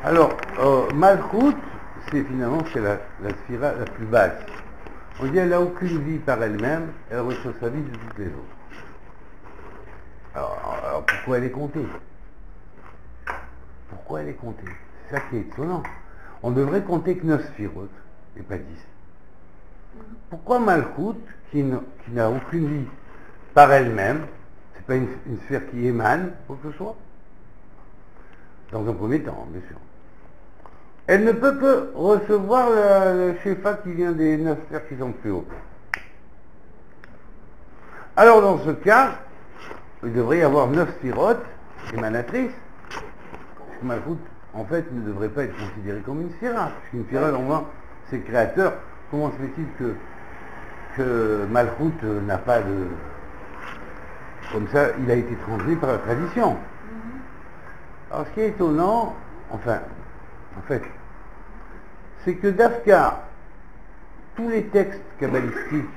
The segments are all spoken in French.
Alors, Malchut, c'est finalement la sphira la plus basse. On dit elle n'a aucune vie par elle-même, elle reçoit sa vie de toutes les autres. Alors pourquoi elle est comptée? Pourquoi elle est comptée? C'est ça qui est étonnant. On devrait compter que 9 sphirotes et pas 10. Pourquoi Malchut, qui n'a aucune vie par elle-même, c'est pas une sphère qui émane, quoi que ce soit? Dans un premier temps, bien sûr. Elle ne peut que recevoir le Shefa qui vient des 9 sphères qui sont plus hautes. Alors dans ce cas, il devrait y avoir 9 sphirotes émanatrices. Malchut, en fait, ne devrait pas être considéré comme une sphira. Puisqu'une sphira, normalement, c'est créateur. Comment se fait-il que Malchut n'a pas de... Comme ça, il a été transmis par la tradition. Alors, ce qui est étonnant, en fait, c'est que Dafka, tous les textes kabbalistiques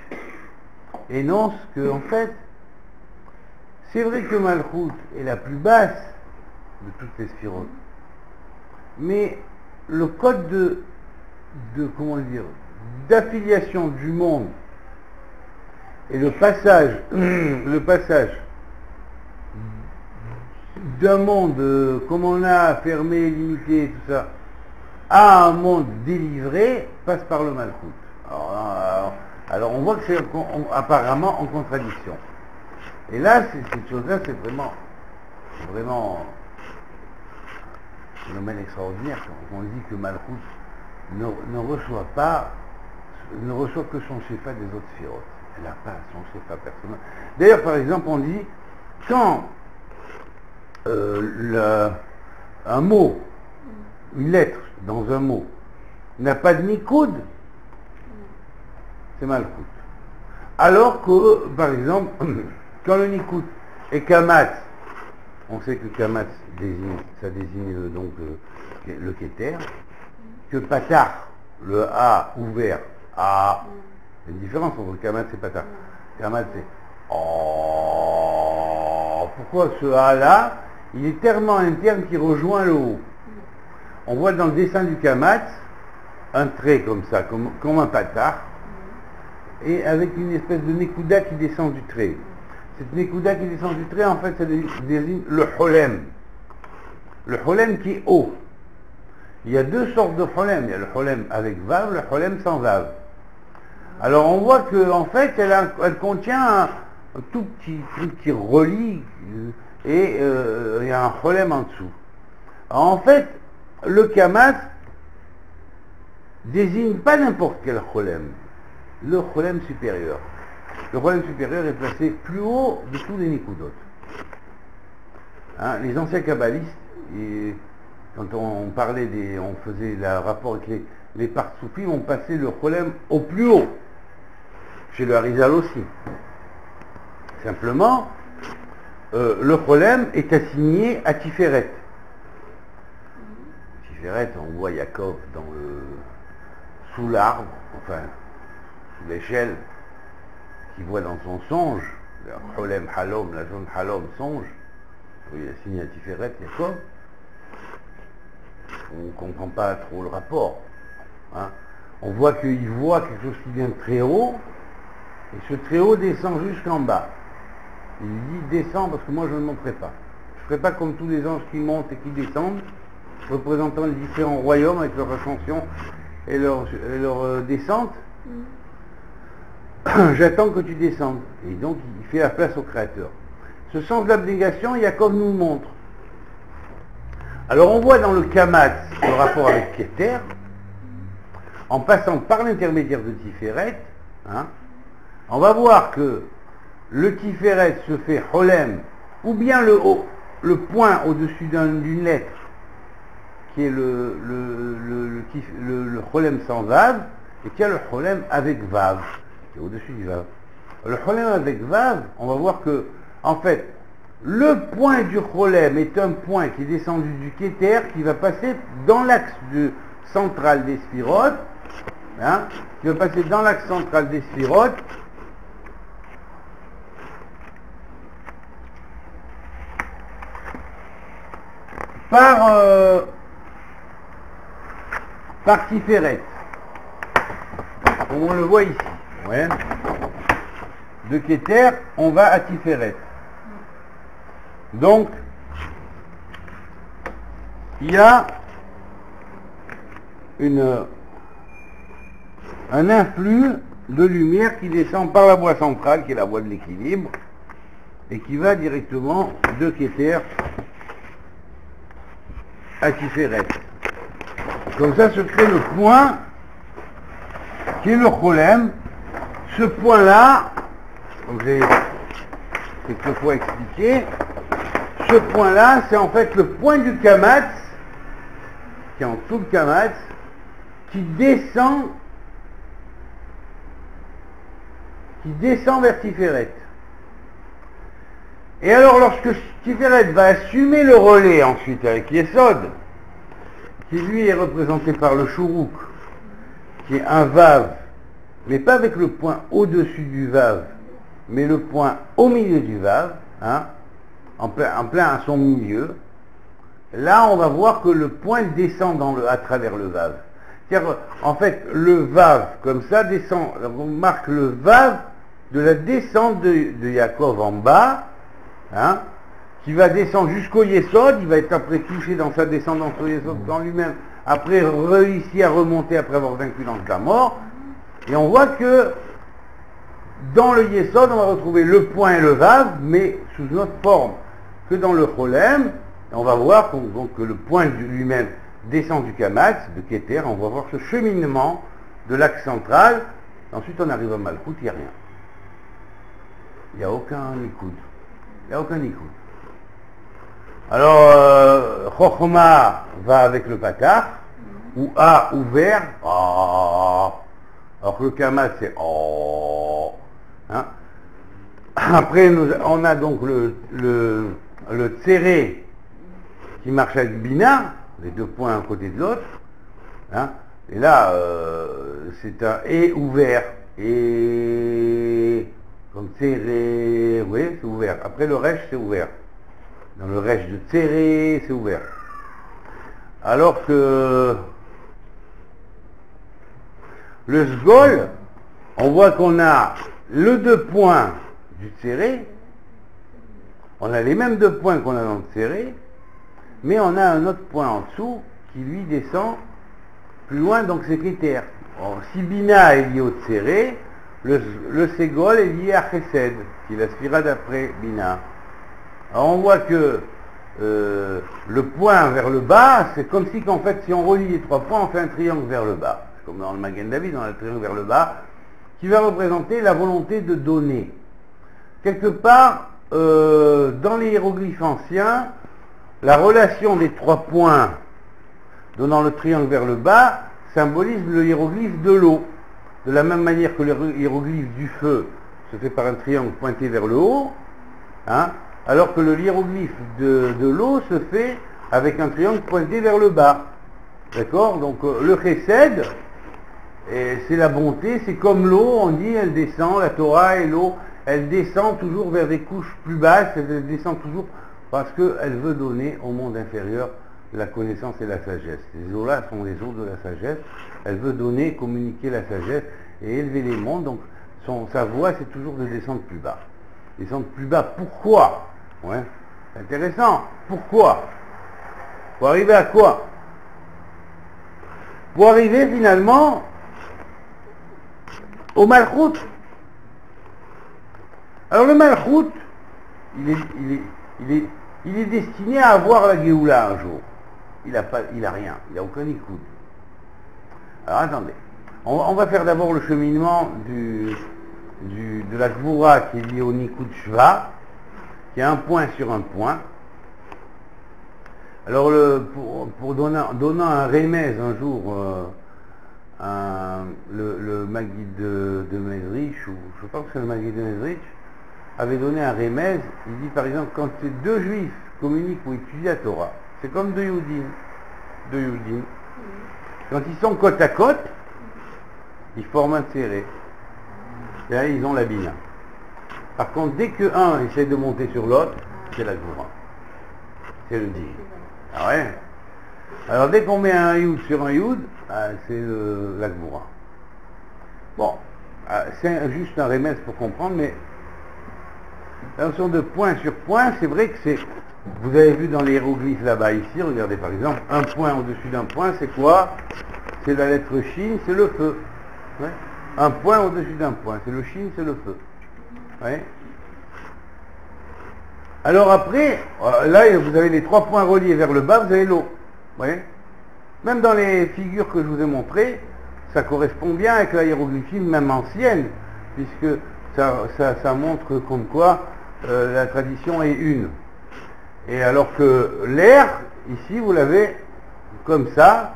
énoncent que, en fait, c'est vrai que Malchut est la plus basse de toutes les sphirotes, mais le code de comment dire, d'affiliation du monde et le passage d'un monde comme on a fermé, limité, tout ça, à un monde délivré passe par le Malchut. Alors on voit que c'est apparemment en contradiction. Et là, cette chose-là, c'est vraiment un phénomène extraordinaire. Quand on dit que Malchut ne reçoit que son Shefa des autres sphirotes. Elle n'a pas son Shefa personnel. D'ailleurs, par exemple, on dit, quand un mot, une lettre dans un mot, n'a pas de nikoud, c'est Malchut. Alors que, par exemple, quand le nikoud est kamatz, on sait que kamatz désigne donc le keter, que patar, le A ouvert, A, il y a une différence entre kamatz et patar. Kamatz c'est oh. Pourquoi ce A là, il est tellement interne qu'il rejoint le haut. On voit dans le dessin du kamatz un trait comme ça, comme un patar, et avec une espèce de nekouda qui descend du trait. Cette nekouda qui descend du trait, en fait, ça désigne le cholem. Le cholem qui est haut. Il y a deux sortes de cholem. Il y a le cholem avec vav, le cholem sans vav. Alors on voit qu'en fait, elle contient un tout petit truc qui relie, et il y a un cholem en dessous. Alors, en fait, le kamat désigne pas n'importe quel cholem. Le cholem supérieur. Le cholem supérieur est placé plus haut de tous les nikoudot. Hein, les anciens kabbalistes, quand on parlait on faisait le rapport avec les partsoufim, on passait le cholem au plus haut. Chez le Harizal aussi. Simplement, le cholem est assigné à Tiferet. Tiferet, on voit Yaakov sous l'arbre, enfin, sous l'échelle, qui voit dans son songe, le cholem halom, la zone halom songe, il est assigné à Tiferet, Yaakov. On ne comprend pas trop le rapport. Hein. On voit qu'il voit quelque chose qui vient très haut, et ce très haut descend jusqu'en bas. Il lui dit descends parce que moi je ne monterai pas. Je ne ferai pas comme tous les anges qui montent et qui descendent, représentant les différents royaumes avec leur ascension et leur descente. J'attends que tu descendes. Et donc il fait la place au Créateur. Ce sens d'abnégation, Yaakov nous le montre. Alors on voit dans le Kamat le rapport avec Keter, en passant par l'intermédiaire de Tiferet, hein, on va voir que le Tiferet se fait Cholem, ou bien le point au-dessus d'une lettre, qui est le Cholem sans Vav, et qui a le Cholem avec Vav, qui est au-dessus du Vav. Le Cholem avec Vav, on va voir que, en fait, le point du Cholem est un point qui est descendu du Keter, qui va passer dans l'axe central des sphirotes, hein, qui va passer dans l'axe central des sphirotes, par Tiferet. Comme on le voit ici. Ouais. De Keter, on va à Tiferet. Donc, il y a un influx de lumière qui descend par la voie centrale, qui est la voie de l'équilibre, et qui va directement de Keter à Tiferet. Comme ça se crée le point qui est le Cholem. Ce point-là, comme j'ai quelquefois expliqué, ce point-là, c'est en fait le point du Kamatz, qui est en dessous le Kamatz, qui descend vers Tiferet. Et alors, lorsque Tiferet va assumer le relais ensuite avec Yesod, qui lui est représenté par le Shuruk, qui est un Vav, mais pas avec le point au-dessus du Vav, mais le point au milieu du Vav, hein, en plein à son milieu, là on va voir que le point descend à travers le Vav. C'est-à-dire, en fait, le Vav, comme ça, descend, on marque le Vav de la descente de Yaakov en bas, hein, qui va descendre jusqu'au Yesod, il va être après touché dans sa descendance au Yesod dans lui-même, après réussi à remonter après avoir vaincu l'ange de la mort, et on voit que dans le Yesod, on va retrouver le point et le Vav, mais sous une autre forme que dans le Cholem. On va voir que le point lui-même descend du Kamatz, de Keter, on va voir ce cheminement de l'axe central. Ensuite on arrive à Malchut, il n'y a rien. Il n'y a aucun Nikoud. Il n'y a aucun Nikoud. Alors, Chochma va avec le Patach, ou A ouvert, alors que le Kamatz c'est hein. Après, on a donc le Tséré qui marche avec Bina, les deux points à côté de l'autre, hein. Et là, c'est un et ouvert, et comme Tséré, vous voyez, c'est ouvert. Après le Resh, c'est ouvert. Dans le Resh de Tséré, c'est ouvert. Alors que le Sgol, on voit qu'on a le deux points du Tséré, on a les mêmes deux points qu'on a dans le Tséré, mais on a un autre point en dessous qui lui descend plus loin, donc c'est Keter. Si Bina est lié au Tséré, le Ségol est lié à Chesed, qui est la sphira d'après Bina. Alors on voit que le point vers le bas, c'est comme si qu'en fait, si on relie les trois points, on fait un triangle vers le bas. C'est comme dans le Magen David, on a le triangle vers le bas, qui va représenter la volonté de donner. Quelque part, dans les hiéroglyphes anciens, la relation des trois points donnant le triangle vers le bas symbolise le hiéroglyphe de l'eau. De la même manière que le hiéroglyphe du feu se fait par un triangle pointé vers le haut, hein, alors que le hiéroglyphe de l'eau se fait avec un triangle pointé vers le bas. D'accord? Donc le chesed, c'est la bonté, c'est comme l'eau, on dit, elle descend, la Torah et l'eau, elle descend toujours vers des couches plus basses, elle descend toujours parce qu'elle veut donner au monde inférieur la connaissance et la sagesse. Ces eaux-là sont les eaux de la sagesse, elle veut donner, communiquer la sagesse et élever les mondes, donc sa voie c'est toujours de descendre plus bas. Descendre plus bas, pourquoi? Ouais, c'est intéressant, pourquoi? Pour arriver à quoi? Pour arriver finalement au Malchut. Alors le Malchut, il est destiné à avoir la Géoula un jour. Il n'a rien, il n'a aucun Nikoud. Alors attendez, on va faire d'abord le cheminement de la Gvoura qui est lié au Nikoud Shva, qui a un point sur un point. Alors pour donnant un remèze un jour, le Maguide de Mezrich, ou je pense que c'est le Maguide de Mezrich, avait donné un remèze. Il dit par exemple, quand deux juifs communiquent ou étudient la Torah, c'est comme deux Youdim. Quand ils sont côte à côte, ils forment un tséré. Et là, ils ont la bina. Par contre, dès qu'un essaie de monter sur l'autre, c'est la Gvoura. C'est le dit. Ah ouais. Alors dès qu'on met un Yud sur un Yud, c'est la Gvoura. Bon, c'est juste un remède pour comprendre, mais la notion de point sur point, c'est vrai que c'est... Vous avez vu dans les hiéroglyphes là-bas ici, regardez par exemple, un point au-dessus d'un point, c'est quoi? C'est la lettre Shin, c'est le feu. Ouais. Un point au-dessus d'un point, c'est le Shin, c'est le feu. Ouais. Alors après, là vous avez les 3 points reliés vers le bas, vous avez l'eau. Ouais. Même dans les figures que je vous ai montrées, ça correspond bien avec la hiéroglyphie même ancienne, puisque ça montre comme quoi la tradition est une. Et alors que l'air, ici, vous l'avez comme ça,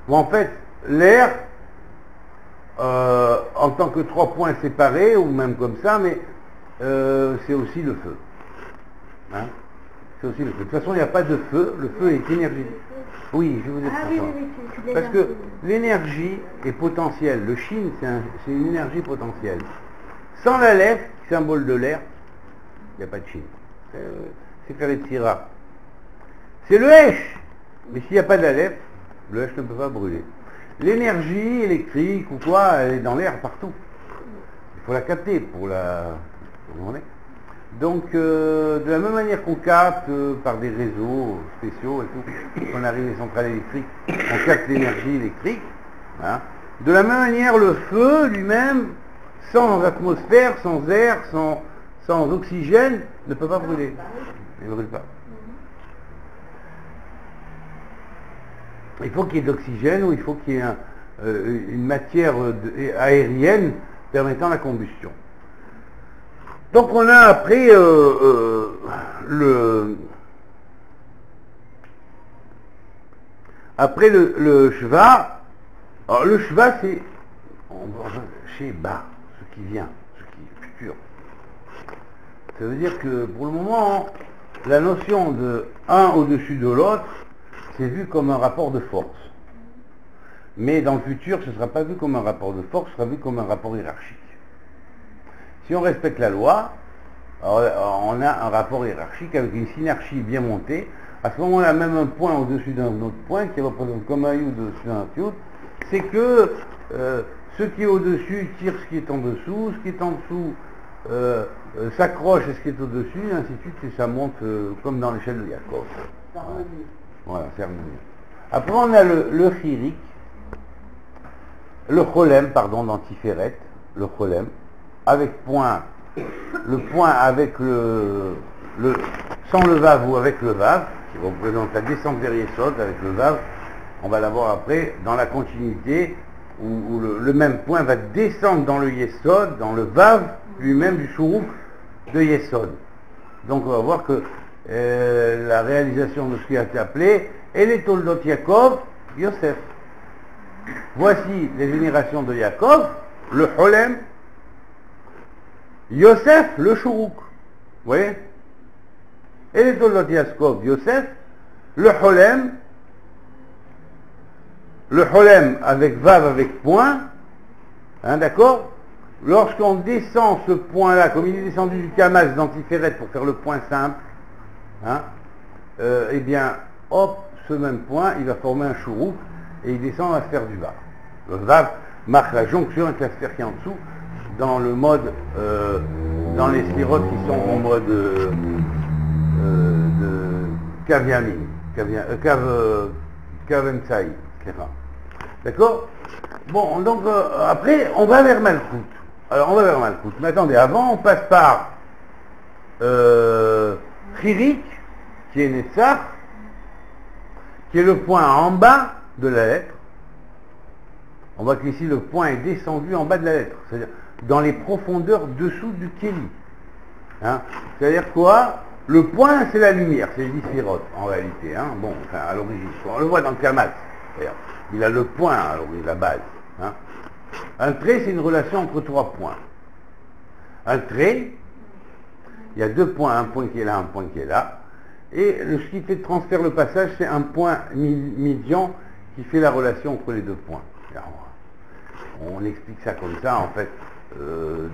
où en fait, l'air, en tant que 3 points séparés, ou même comme ça, mais c'est aussi le feu. Hein, c'est aussi le feu. De toute façon, il n'y a pas de feu, le feu est énergie. Oui, je vous explique. Oui, parce que l'énergie est potentielle. Le Shin, c'est une énergie potentielle. Sans la lèvre, symbole de l'air, il n'y a pas de Shin. C'est carré de Syrah. C'est le Hesh. Mais s'il n'y a pas d'Aleph, le Hesh ne peut pas brûler. L'énergie électrique ou quoi, elle est dans l'air partout. Il faut la capter pour la... Donc, de la même manière qu'on capte par des réseaux spéciaux et tout, qu'on arrive aux centrales électriques, on capte l'énergie électrique. Hein. De la même manière, le feu lui-même, sans atmosphère, sans air, sans oxygène, ne peut pas brûler. Il ne brûle pas. Il faut qu'il y ait d'oxygène ou il faut qu'il y ait une matière aérienne permettant la combustion. Donc on a après le Shva. Alors le Shva c'est chez Ba, ce qui vient, ce qui est futur. Ça veut dire que pour le moment, la notion de un au-dessus de l'autre, c'est vu comme un rapport de force. Mais dans le futur, ce ne sera pas vu comme un rapport de force, ce sera vu comme un rapport hiérarchique. Si on respecte la loi, on a un rapport hiérarchique avec une synarchie bien montée. À ce moment-là, même un point au-dessus d'un autre point, qui représente comme un yud au-dessus d'un yud, c'est que ce qui est au-dessus tire ce qui est en dessous, ce qui est en dessous s'accroche à ce qui est au-dessus, et ainsi de suite, et ça monte comme dans l'échelle de Yaakov. Voilà, c'est harmonieux. Après, on a le chirik, le cholem, pardon, dans Tiferet, le cholem, avec point, le point avec sans le vav ou avec le vav, qui représente la descente vers Yesod avec le vav, on va l'avoir après dans la continuité, où le même point va descendre dans le Yesod, dans le vav lui-même du Shuruk de Yesod. Donc on va voir que la réalisation de ce qui a été appelé et les Toldot Yaakov, Yosef. Voici les générations de Yaakov, le Cholem, Yosef, le Shuruk. Vous voyez? Et les Toldot Yaakov, Yosef, le Cholem avec Vav avec point, hein, d'accord? Lorsqu'on descend ce point-là, comme il est descendu du Kamas dans Tiferet pour faire le point simple, hein, eh bien, hop, ce même point, il va former un Shuruk et il descend à la sphère du Vav. Le Vav marque la jonction avec la sphère qui est en dessous, dans le mode, dans les sphirotes qui sont en mode de Kaviamin, Kavensai, etc. D'accord? Bon, donc après, on va vers Malkout. Alors, on va vers Malkout. Mais attendez, avant, on passe par Chirik, qui est Netzach, qui est le point en bas de la lettre. On voit qu'ici, le point est descendu en bas de la lettre, c'est-à-dire dans les profondeurs dessous du Kéli. Hein, c'est-à-dire quoi? Le point, c'est la lumière, c'est les sphirotes, en réalité. Hein, bon, enfin, à l'origine. On le voit dans le Kamat, d'ailleurs. Il a le point, alors, la base. Hein. Un trait, c'est une relation entre 3 points. Un trait, il y a 2 points, un point qui est là, un point qui est là. Et ce qui fait transfert le passage, c'est un point médian qui fait la relation entre les 2 points. Alors, on explique ça comme ça, en fait,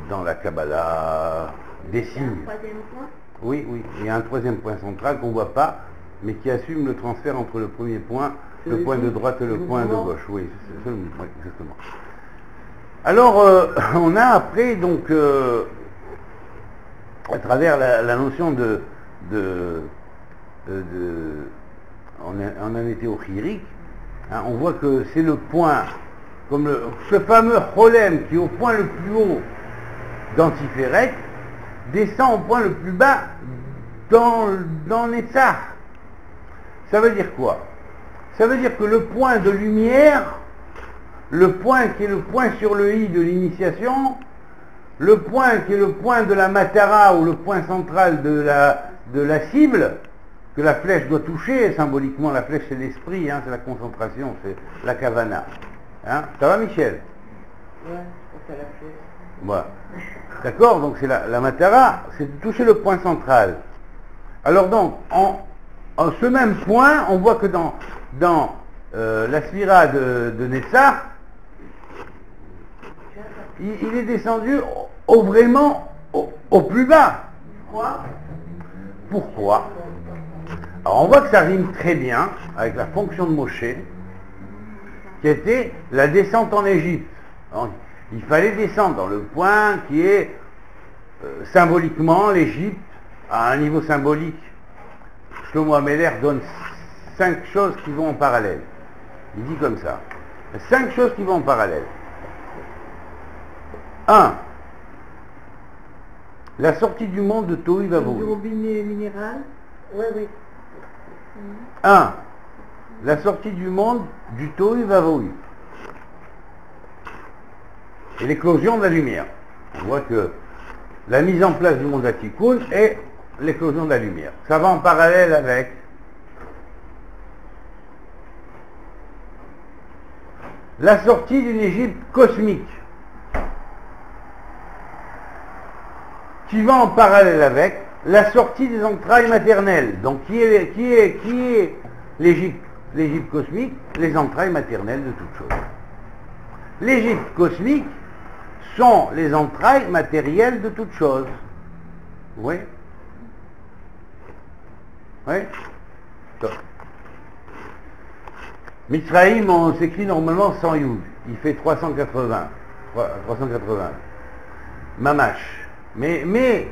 dans la Kabbalah des signes. Un troisième point? Oui, oui. Il y a un troisième point central qu'on ne voit pas, mais qui assume le transfert entre le premier point, le point de droite et le point de gauche. Oui, c'est le mouvement, exactement. Alors, on a après, donc, à travers la notion en anéthéochirique, hein, on voit que c'est le point, comme ce fameux cholem qui est au point le plus haut d'Antiférec, descend au point le plus bas dans Netzach. Ça veut dire quoi? Ça veut dire que le point de lumière, le point qui est le point sur le i de l'initiation, le point qui est le point de la matara ou le point central de la cible, que la flèche doit toucher, symboliquement la flèche c'est l'esprit, hein, c'est la concentration, c'est la kavana. Hein, ça va Michel? Ouais, c'est la flèche. Voilà. D'accord, donc c'est la matara, c'est de toucher le point central. Alors donc, en ce même point, on voit que dans la sphira de Netzach, il est descendu vraiment au plus bas. Pourquoi? Alors on voit que ça rime très bien avec la fonction de Moshe, qui était la descente en Égypte. Alors, il fallait descendre dans le point qui est symboliquement l'Égypte à un niveau symbolique. Shlomo Ameler donne 5 choses qui vont en parallèle. Il dit comme ça. 5 choses qui vont en parallèle. 1. La sortie du monde de Tohu Vavohu. Du robinet minéral? Oui, oui. 1. La sortie du monde du Tohu Vavohu. Et l'éclosion de la lumière. On voit que la mise en place du monde Atikoun est l'éclosion de la lumière. Ça va en parallèle avec la sortie d'une Égypte cosmique, qui va en parallèle avec la sortie des entrailles maternelles. Donc qui est l'Égypte cosmique? Les entrailles maternelles de toute chose. L'Égypte cosmique sont les entrailles matérielles de toute chose. Oui? Oui? Top. Mitzraïm, on s'écrit normalement sans Yud. Il fait 380. Mamash. Mais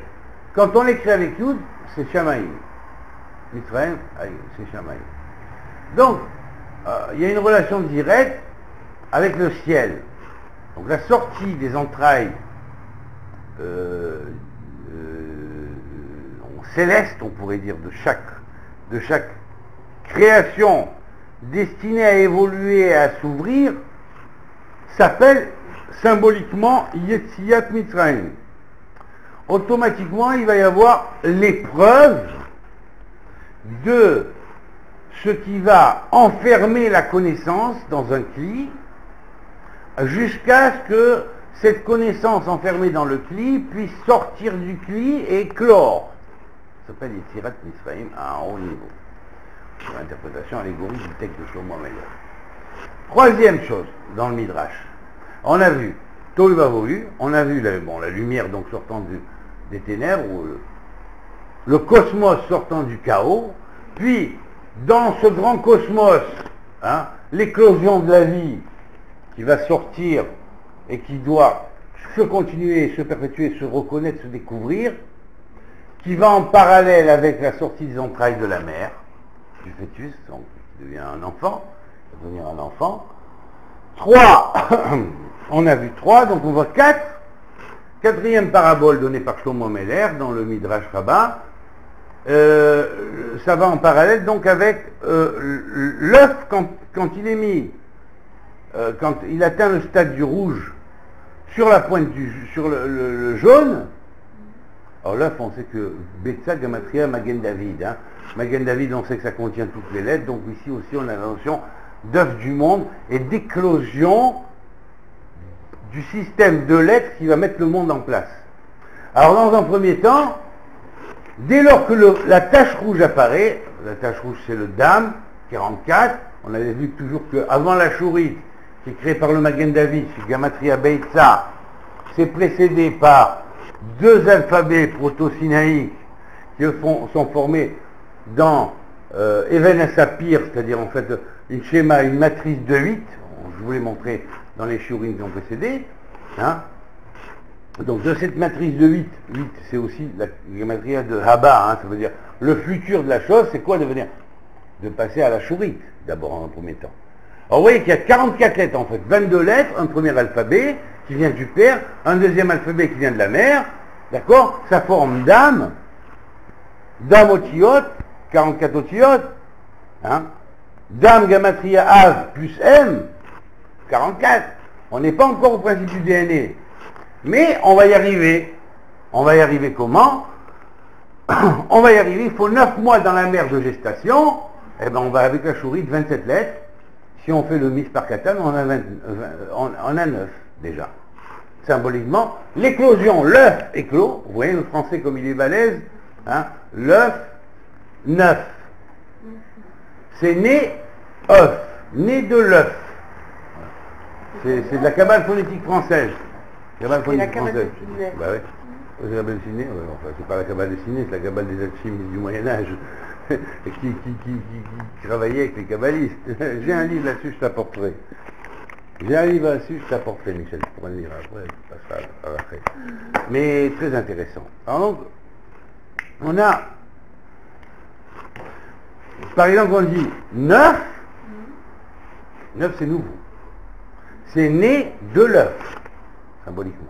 quand on l'écrit avec Yud, c'est Shamaïm. Mitzraïm, c'est Shamaïm. Donc, il y a une relation directe avec le ciel. Donc la sortie des entrailles célestes, on pourrait dire, de chaque création destinée à évoluer et à s'ouvrir, s'appelle symboliquement Yetziat Mitzrayim. Automatiquement, il va y avoir l'épreuve de ce qui va enfermer la connaissance dans un cli, jusqu'à ce que cette connaissance enfermée dans le cli puisse sortir du cli et clore. Ça s'appelle Yetziat Mitzrayim à un haut niveau. C'est l'interprétation allégorique du texte de Shlomo Ameler. Troisième chose, dans le Midrash, on a vu Tohu Vavohu, on a vu la lumière donc sortant des ténèbres, ou le cosmos sortant du chaos, puis dans ce grand cosmos, hein, l'éclosion de la vie qui va sortir et qui doit se continuer, se perpétuer, se reconnaître, se découvrir, qui va en parallèle avec la sortie des entrailles de la mère, du fœtus, donc qui devient un enfant, va devenir un enfant. 3, on a vu 3, donc on voit 4. Quatrième parabole donnée par Shlomo Ameler dans le Midrash Rabbah, ça va en parallèle donc avec l'œuf quand il est mis, quand il atteint le stade du rouge sur la pointe sur le jaune. Alors l'œuf, on sait que Betsa Gamatria Magen David, hein. Magen David, on sait que ça contient toutes les lettres, donc ici aussi on a la notion d'œuf du monde et d'éclosion du système de lettres qui va mettre le monde en place. Alors dans un premier temps, dès lors que la tache rouge apparaît, la tache rouge c'est le Dam, 44, on avait vu toujours qu'avant la chourite, qui est créée par le Magen David, c'est Gamatria Beitza, c'est précédé par 2 alphabets proto-sinaïques qui sont formés dans Even Sapir, c'est-à-dire en fait une schéma, une matrice de 8, je vous l'ai montré dans les shiurim qui ont précédé, hein. Donc de cette matrice de 8 c'est aussi la gématrie de Haba, hein, ça veut dire le futur de la chose, c'est quoi devenir? De passer à la chourite, d'abord en un premier temps. Alors vous voyez qu'il y a 44 lettres en fait, 22 lettres, un premier alphabet qui vient du père, un deuxième alphabet qui vient de la mère, d'accord? Ça forme Dam Otiyot, 44 Otiyot, hein? Dam Gematria Av plus M, 44. On n'est pas encore au principe du DNA. Mais on va y arriver. On va y arriver comment? On va y arriver, il faut 9 mois dans la mère de gestation, et ben on va avec la chourite 27 lettres. Si on fait le mix par Katan, on a 9 déjà. Symboliquement, l'éclosion, l'œuf éclos, vous voyez le français comme il est balèze, hein, l'œuf, 9. C'est né, œuf, né de l'œuf. C'est de la cabale phonétique française. Cabale phonétique française. Bah ouais. C'est la cabale dessinée, ouais, enfin, c'est pas la cabale dessinée, c'est la cabale des alchimistes du Moyen-Âge qui travaillait avec les kabbalistes. J'ai un livre là-dessus, je t'apporterai. J'ai un livre là-dessus, je t'apporterai, Michel, tu pourras le lire après, ça passera après. Mais très intéressant. Alors donc, on a, par exemple, on dit 9 c'est nouveau. C'est né de l'œuf, symboliquement.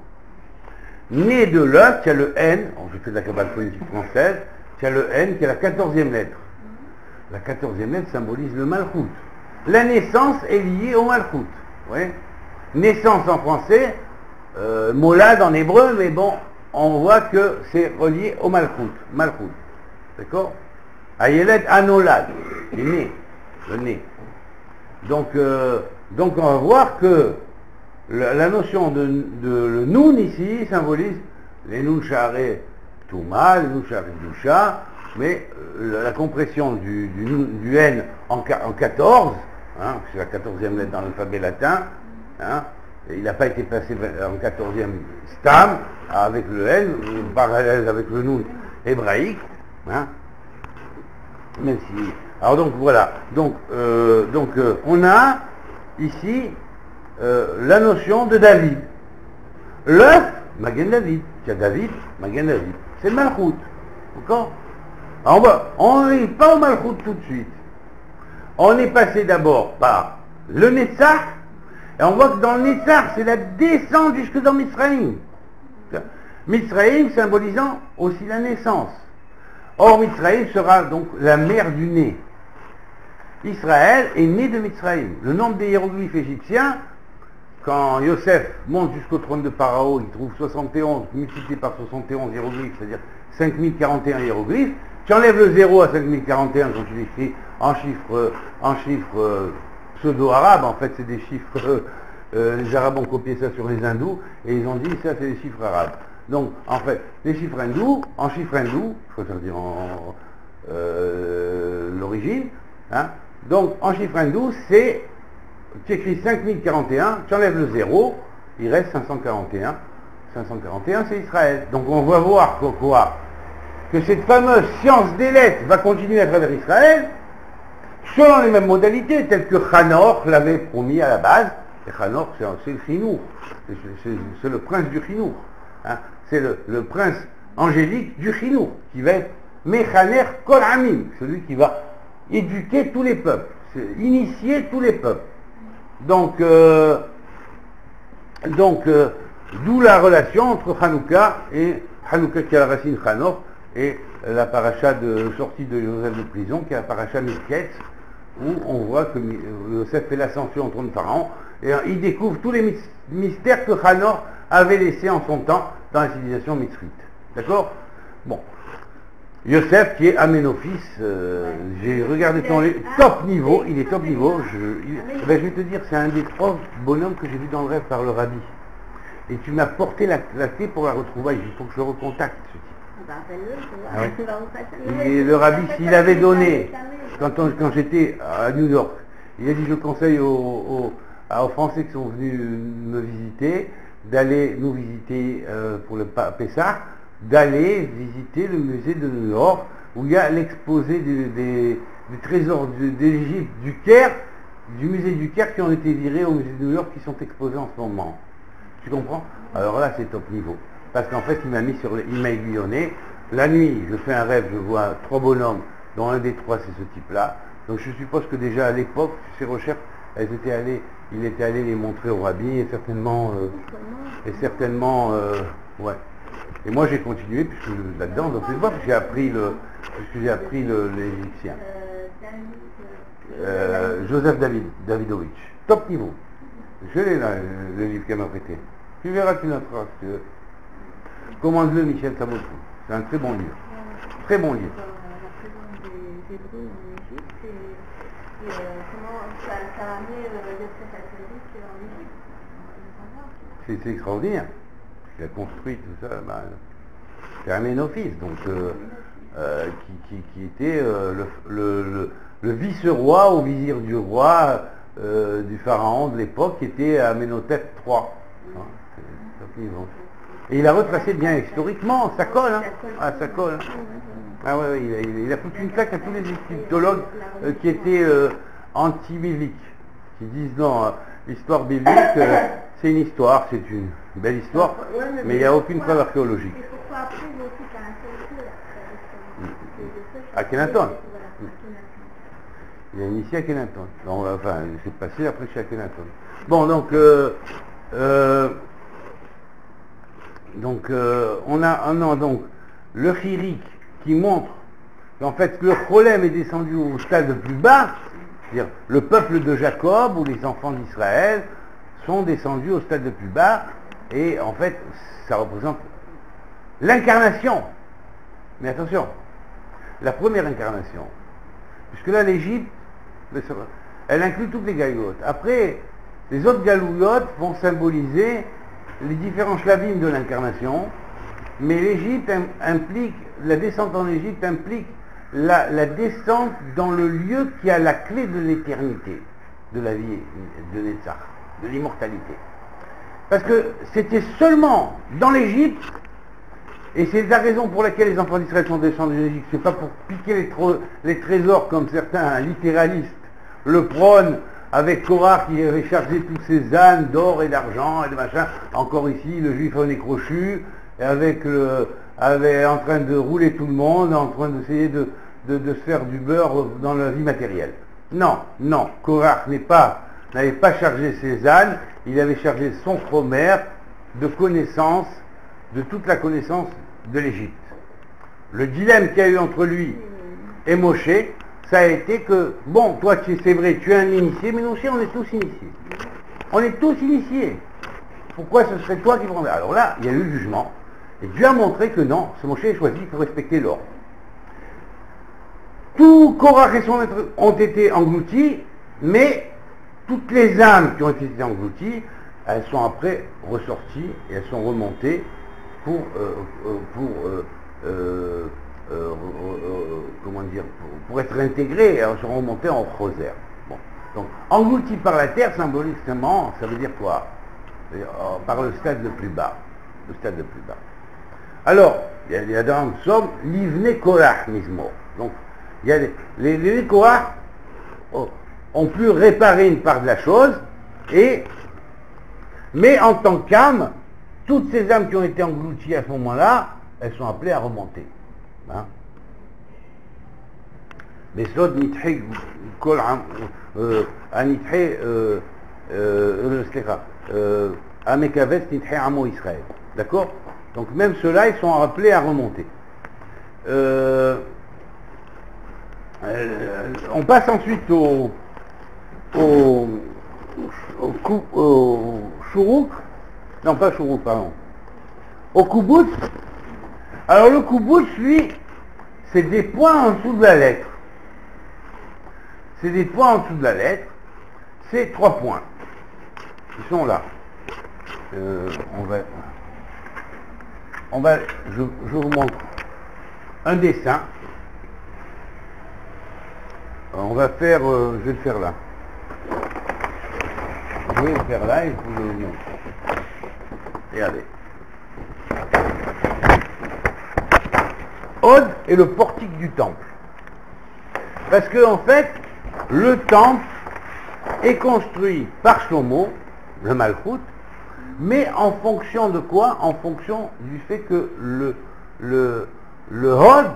Né de l'œuf, il y a le N, je fais de la cabale phonétique française, il y a le N qui est la 14e lettre. La 14e lettre symbolise le Malchut. La naissance est liée au Malchut. Ouais. Naissance en français, Molad en hébreu, mais bon, on voit que c'est relié au Malchut. Malchut. D'accord? Ayelet Anolad, il est né, le né. Donc on va voir que la notion de le Noun ici symbolise les Noun Sha'arei Touma, les Noun Sha'arei Dusha, mais la compression du N en 14, hein, c'est la 14e lettre dans l'alphabet latin, hein, et il n'a pas été passé en 14e stam avec le N, parallèle avec le Noun hébraïque, hein, même si... Alors donc voilà, donc on a ici la notion de David. L'œuf, Magen David. Il y a David, Magen David. C'est le Malchut. D'accord? On n'est pas au Malchut tout de suite. On est passé d'abord par le Netzach, et on voit que dans le Netzach, c'est la descente jusque dans Mitzrayim. Mitzrayim symbolisant aussi la naissance. Or, Mitzrayim sera donc la mère du né. Israël est né de Mitzrayim. Le nombre des hiéroglyphes égyptiens, quand Yosef monte jusqu'au trône de Pharaon, il trouve 71 multiplié par 71 hiéroglyphes, c'est-à-dire 5041 hiéroglyphes. Tu enlèves le 0 à 5041 quand tu l'écris en chiffres pseudo-arabes. En fait, c'est des chiffres, les Arabes ont copié ça sur les hindous, et ils ont dit, ça c'est des chiffres arabes. Donc, en fait, les chiffres hindous, en chiffres hindous, il faut dire l'origine, hein, donc en chiffre hindou, c'est, tu écris 5041, tu enlèves le 0, il reste 541. 541, c'est Israël. Donc on va voir que cette fameuse science des lettres va continuer à travers Israël, selon les mêmes modalités, telles que Hanor l'avait promis à la base. Et Hanor, c'est le Chinour, c'est le prince du Chinour, hein, c'est le prince angélique du Chinour, qui va être Mechaner Kol Amim, celui qui va éduquer tous les peuples, initier tous les peuples. Donc d'où la relation entre Hanouka et Hanouka qui a la racine Hanor et la paracha de sortie de Joseph de prison qui est la paracha Miketz, où on voit que Joseph fait l'ascension au trône de Pharaon et il découvre tous les mystères que Hanor avait laissés en son temps dans la civilisation mitzrite. D'accord? Bon. Yosef qui est Aménophis, j'ai regardé ton livre, top niveau, il est top niveau, je vais te dire, c'est un des 3 bonhommes que j'ai vu dans le rêve par le rabbi. Et tu m'as porté la clé pour la retrouvaille, il faut que je le recontacte ce type. Ah ouais. Et le rabbi, s'il avait donné, quand j'étais à New York, il a dit je conseille aux Français qui sont venus me visiter, d'aller nous visiter pour le Pessah, d'aller visiter le musée de New York, où il y a l'exposé des trésors d'Égypte, du Caire, du musée du Caire qui ont été virés au musée de New York, qui sont exposés en ce moment. Tu comprends? Alors là, c'est top niveau. Parce qu'en fait, il m'a aiguillonné. La nuit, je fais un rêve, je vois 3 bonhommes, dont un des 3, c'est ce type-là. Donc je suppose que déjà à l'époque, ces recherches, il était allé les montrer au rabbi, et certainement, ouais. Et moi, j'ai continué, puisque là-dedans, donc c'est pas parce que j'ai appris l'égyptien. Joseph Davidovich, top niveau. Je l'ai là, le livre qu'elle m'a prêté. Tu verras, tu noteras. Commande-le, Michel, ça vaut le coup. C'est un très bon livre. Très bon livre. La présence des Hébreux en Égypte et comment ça a amené l'espèce catholique en Égypte. C'est extraordinaire. Il a construit tout ça. C'est un ménophis, donc qui était le vice-roi ou vizir du roi du pharaon de l'époque, qui était Amenhotep III. Et il a retracé bien historiquement, ça colle, hein. Ah, ça colle. Ah ouais, il a foutu une claque à tous les égyptologues qui étaient anti-bibliques, qui disent non, l'histoire biblique, c'est une histoire, c'est une belle histoire, mais il n'y a aucune preuve archéologique. À Kenaton. Il a initié à Kenaton. Enfin, il s'est passé après chez Kenaton. Bon, donc, on a donc le Chirik qui montre qu'en fait le problème est descendu au stade le plus bas, c'est-à-dire le peuple de Jacob ou les enfants d'Israël sont descendus au stade le plus bas, et en fait ça représente l'incarnation. Mais attention, la première incarnation, puisque là l'Égypte, elle inclut toutes les galouillottes. Après, les autres galouillottes vont symboliser les différents shlavim de l'incarnation, mais l'Égypte implique, la descente en Égypte implique la descente dans le lieu qui a la clé de l'éternité, de la vie de Netzach, de l'immortalité. Parce que c'était seulement dans l'Égypte, et c'est la raison pour laquelle les enfants d'Israël sont descendus en Égypte, c'est pas pour piquer les trésors comme certains littéralistes le prônent, avec Korach qui avait chargé tous ses ânes d'or et d'argent et de machin. Encore ici, le juif en est crochu, en train de rouler tout le monde, en train d'essayer de se faire du beurre dans la vie matérielle. Non, Korach n'avait pas chargé ses ânes, il avait chargé son fromère de connaissance, de toute la connaissance de l'Égypte. Le dilemme qu'il y a eu entre lui et Moshe, ça a été que, bon, toi c'est vrai, tu es un initié, mais nous aussi on est tous initiés. On est tous initiés. Pourquoi ce serait toi qui prendrais? Alors là, il y a eu le jugement, et Dieu a montré que non, ce Moshe est choisi pour respecter l'ordre. Tous Korach et son maître ont été engloutis, mais toutes les âmes qui ont été englouties, elles sont après ressorties et elles sont remontées pour être intégrées, elles sont remontées en Choser. Bon. Donc, englouties par la terre, symboliquement, ça veut dire quoi? Par le stade le plus bas. Le stade le plus bas. Alors, il y a dans le psaume l'Ivne Korach mismo. Donc, il y a les Korach ont pu réparer une part de la chose, mais en tant qu'âme, toutes ces âmes qui ont été englouties à ce moment-là, elles sont appelées à remonter. Hein? Besod nithe kol amekaves nithe amo Israël. D'accord? Donc même ceux-là, ils sont appelés à remonter. On passe ensuite au Shuruk, non pas Shuruk, pardon, au Kuboutz. Alors le Kuboutz, lui, c'est des points en dessous de la lettre. C'est des points en dessous de la lettre, c'est 3 points. Ils sont là. Je vous montre un dessin. On va faire, je vais le faire là. Je vais le faire là et je vous le montre. Regardez. Hod est le portique du temple. Parce que en fait, le temple est construit par Shlomo, le Malchut, mais en fonction de quoi? En fonction du fait que le Hod,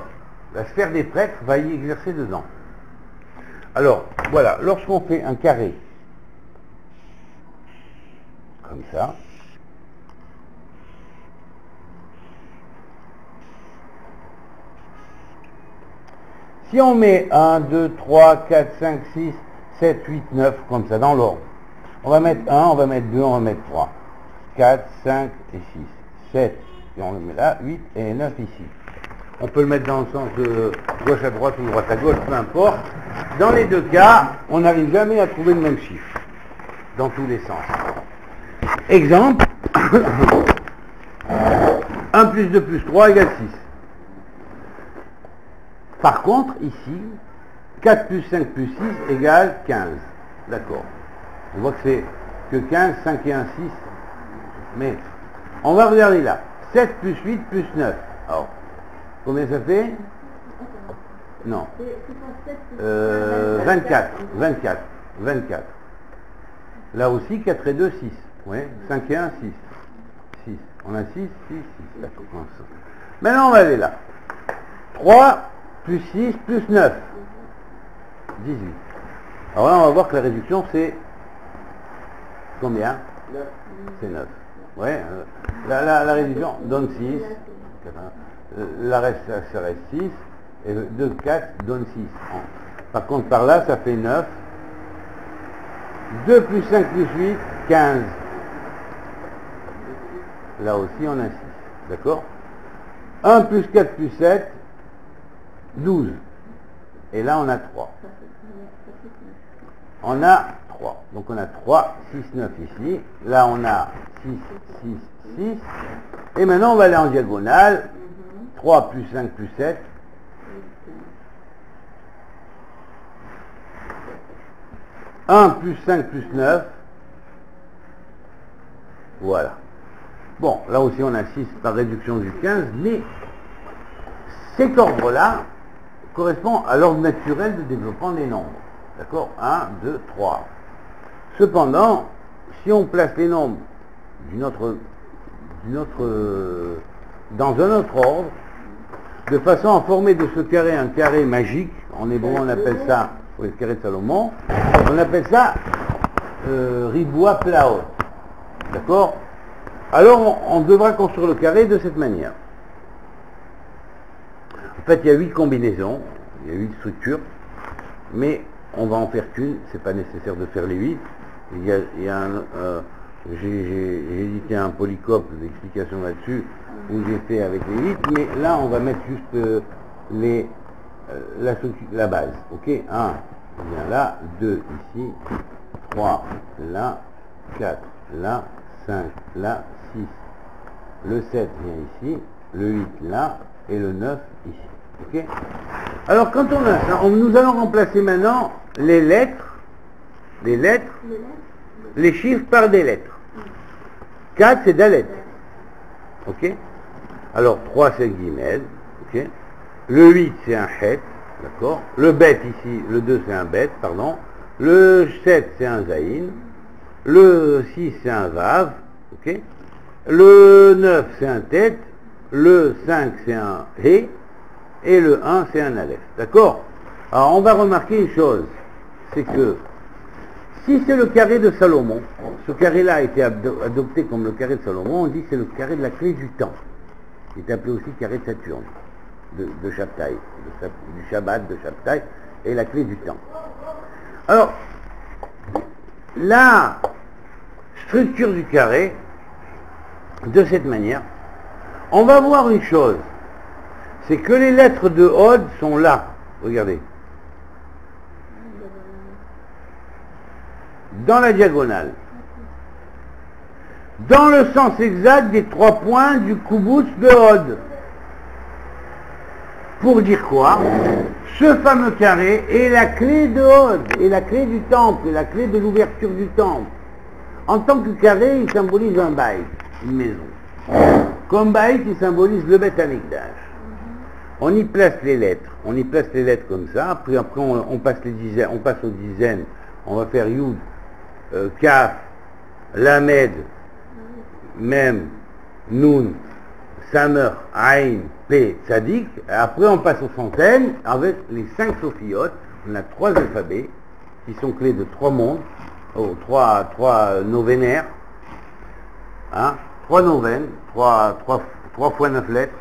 la sphère des prêtres, va y exercer dedans. Alors, voilà, lorsqu'on fait un carré, comme ça, si on met 1, 2, 3, 4, 5, 6, 7, 8, 9, comme ça, dans l'ordre, on va mettre 1, on va mettre 2, on va mettre 3, 4, 5 et 6, 7, et on le met là, 8 et 9 ici. On peut le mettre dans le sens de gauche à droite ou droite à gauche, peu importe. Dans les deux cas, on n'arrive jamais à trouver le même chiffre, dans tous les sens. Exemple, 1 plus 2 plus 3 égale 6. Par contre, ici, 4 plus 5 plus 6 égale 15. D'accord. On voit que c'est que 15, 5 et 1, 6. Mais on va regarder là. 7 plus 8 plus 9. Alors, combien ça fait? Non. 24. 24. 24. Là aussi, 4 et 2, 6. Oui, 5 et 1, 6. 6. On a 6, 6, 6. D'accord. Maintenant, on va aller là. 3 plus 6 plus 9. 18. Alors là, on va voir que la réduction, c'est combien? C'est 9. Ouais, la réduction donne 6. La reste, ça reste 6. Et 2, 4 donne 6. Par contre, par là, ça fait 9. 2 plus 5 plus 8, 15. Là aussi, on a 6. D'accord? 1 plus 4 plus 7, 12. Et là, on a 3. On a 3. Donc, on a 3, 6, 9 ici. Là, on a 6, 6, 6. Et maintenant, on va aller en diagonale. 3 plus 5 plus 7. 1 plus 5 plus 9. Voilà. Bon, là aussi, on a 6 par réduction du 15. Mais cet ordre-là correspond à l'ordre naturel de développement des nombres. D'accord? 1, 2, 3. Cependant, si on place les nombres dans un autre ordre, de façon à former de ce carré un carré magique, en hébreu on appelle ça, oui, le carré de Salomon, on appelle ça Riboua Plaot. D'accord? Alors on devra construire le carré de cette manière. En fait, il y a 8 combinaisons, il y a 8 structures, mais on va en faire qu'une, c'est pas nécessaire de faire les 8. J'ai édité un polycope d'explication là-dessus, où j'ai fait avec les 8, mais là on va mettre juste la base. Ok, 1 vient là, 2 ici, 3 là, 4 là, 5 là, 6. Le 7 vient ici, le 8 là, et le 9 ici. Ok? Alors quand on a ça, nous allons remplacer maintenant les lettres, les chiffres par des lettres. 4 c'est Dalet. Ok? Alors 3 c'est Guimel. Ok? Le 8 c'est un Het. D'accord? Le Bet ici, le 2 c'est un Bet, pardon. Le 7 c'est un Zaïn. Le 6 c'est un Vav. Ok? Le 9 c'est un Tet. Le 5 c'est un He. Et le 1 c'est un Aleph. D'accord? Alors on va remarquer une chose. C'est que si c'est le carré de Salomon, ce carré-là a été adopté comme le carré de Salomon, on dit que c'est le carré de la clé du temps. Il est appelé aussi carré de Saturne, de Shabtai, du Shabbat, de Shabtai, et la clé du temps. Alors, la structure du carré, de cette manière, on va voir une chose, c'est que les lettres de Hod sont là, regardez. Dans la diagonale, dans le sens exact des 3 points du Kubutz de Hod. Pour dire quoi? Ce fameux carré est la clé de Hod, est la clé du temple, est la clé de l'ouverture du temple. En tant que carré, il symbolise un baït, une maison. Comme baït, il symbolise le Beth Amikdash. On y place les lettres. On y place les lettres comme ça. Après on passe les dizaines, on passe aux dizaines. On va faire Yud, Kaf, Lamed, Mem, Nun, Samer, Ain, P, Tzadik. Après on passe aux centaines avec les 5 sophiotes. On a 3 alphabets qui sont clés de 3 mondes, 3 novénaires, hein, 3 novènes, 3 fois 9 lettres,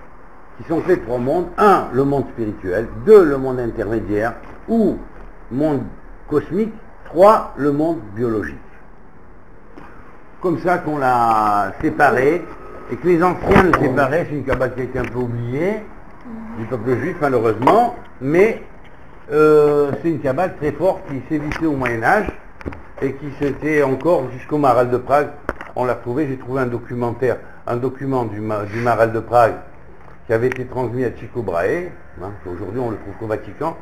qui sont clés de 3 mondes. 1, le monde spirituel. 2, le monde intermédiaire ou monde cosmique. 3, le monde biologique. Comme ça qu'on l'a séparé, et que les anciens le séparaient. C'est une Kabbale qui a été un peu oubliée du peuple juif malheureusement, mais c'est une Kabbale très forte qui sévissait au Moyen-Âge et qui s'était encore jusqu'au Maharal de Prague. On l'a trouvé, j'ai trouvé un document du Maharal de Prague qui avait été transmis à Tycho Brahe, hein, aujourd'hui on le trouve qu'au Vatican,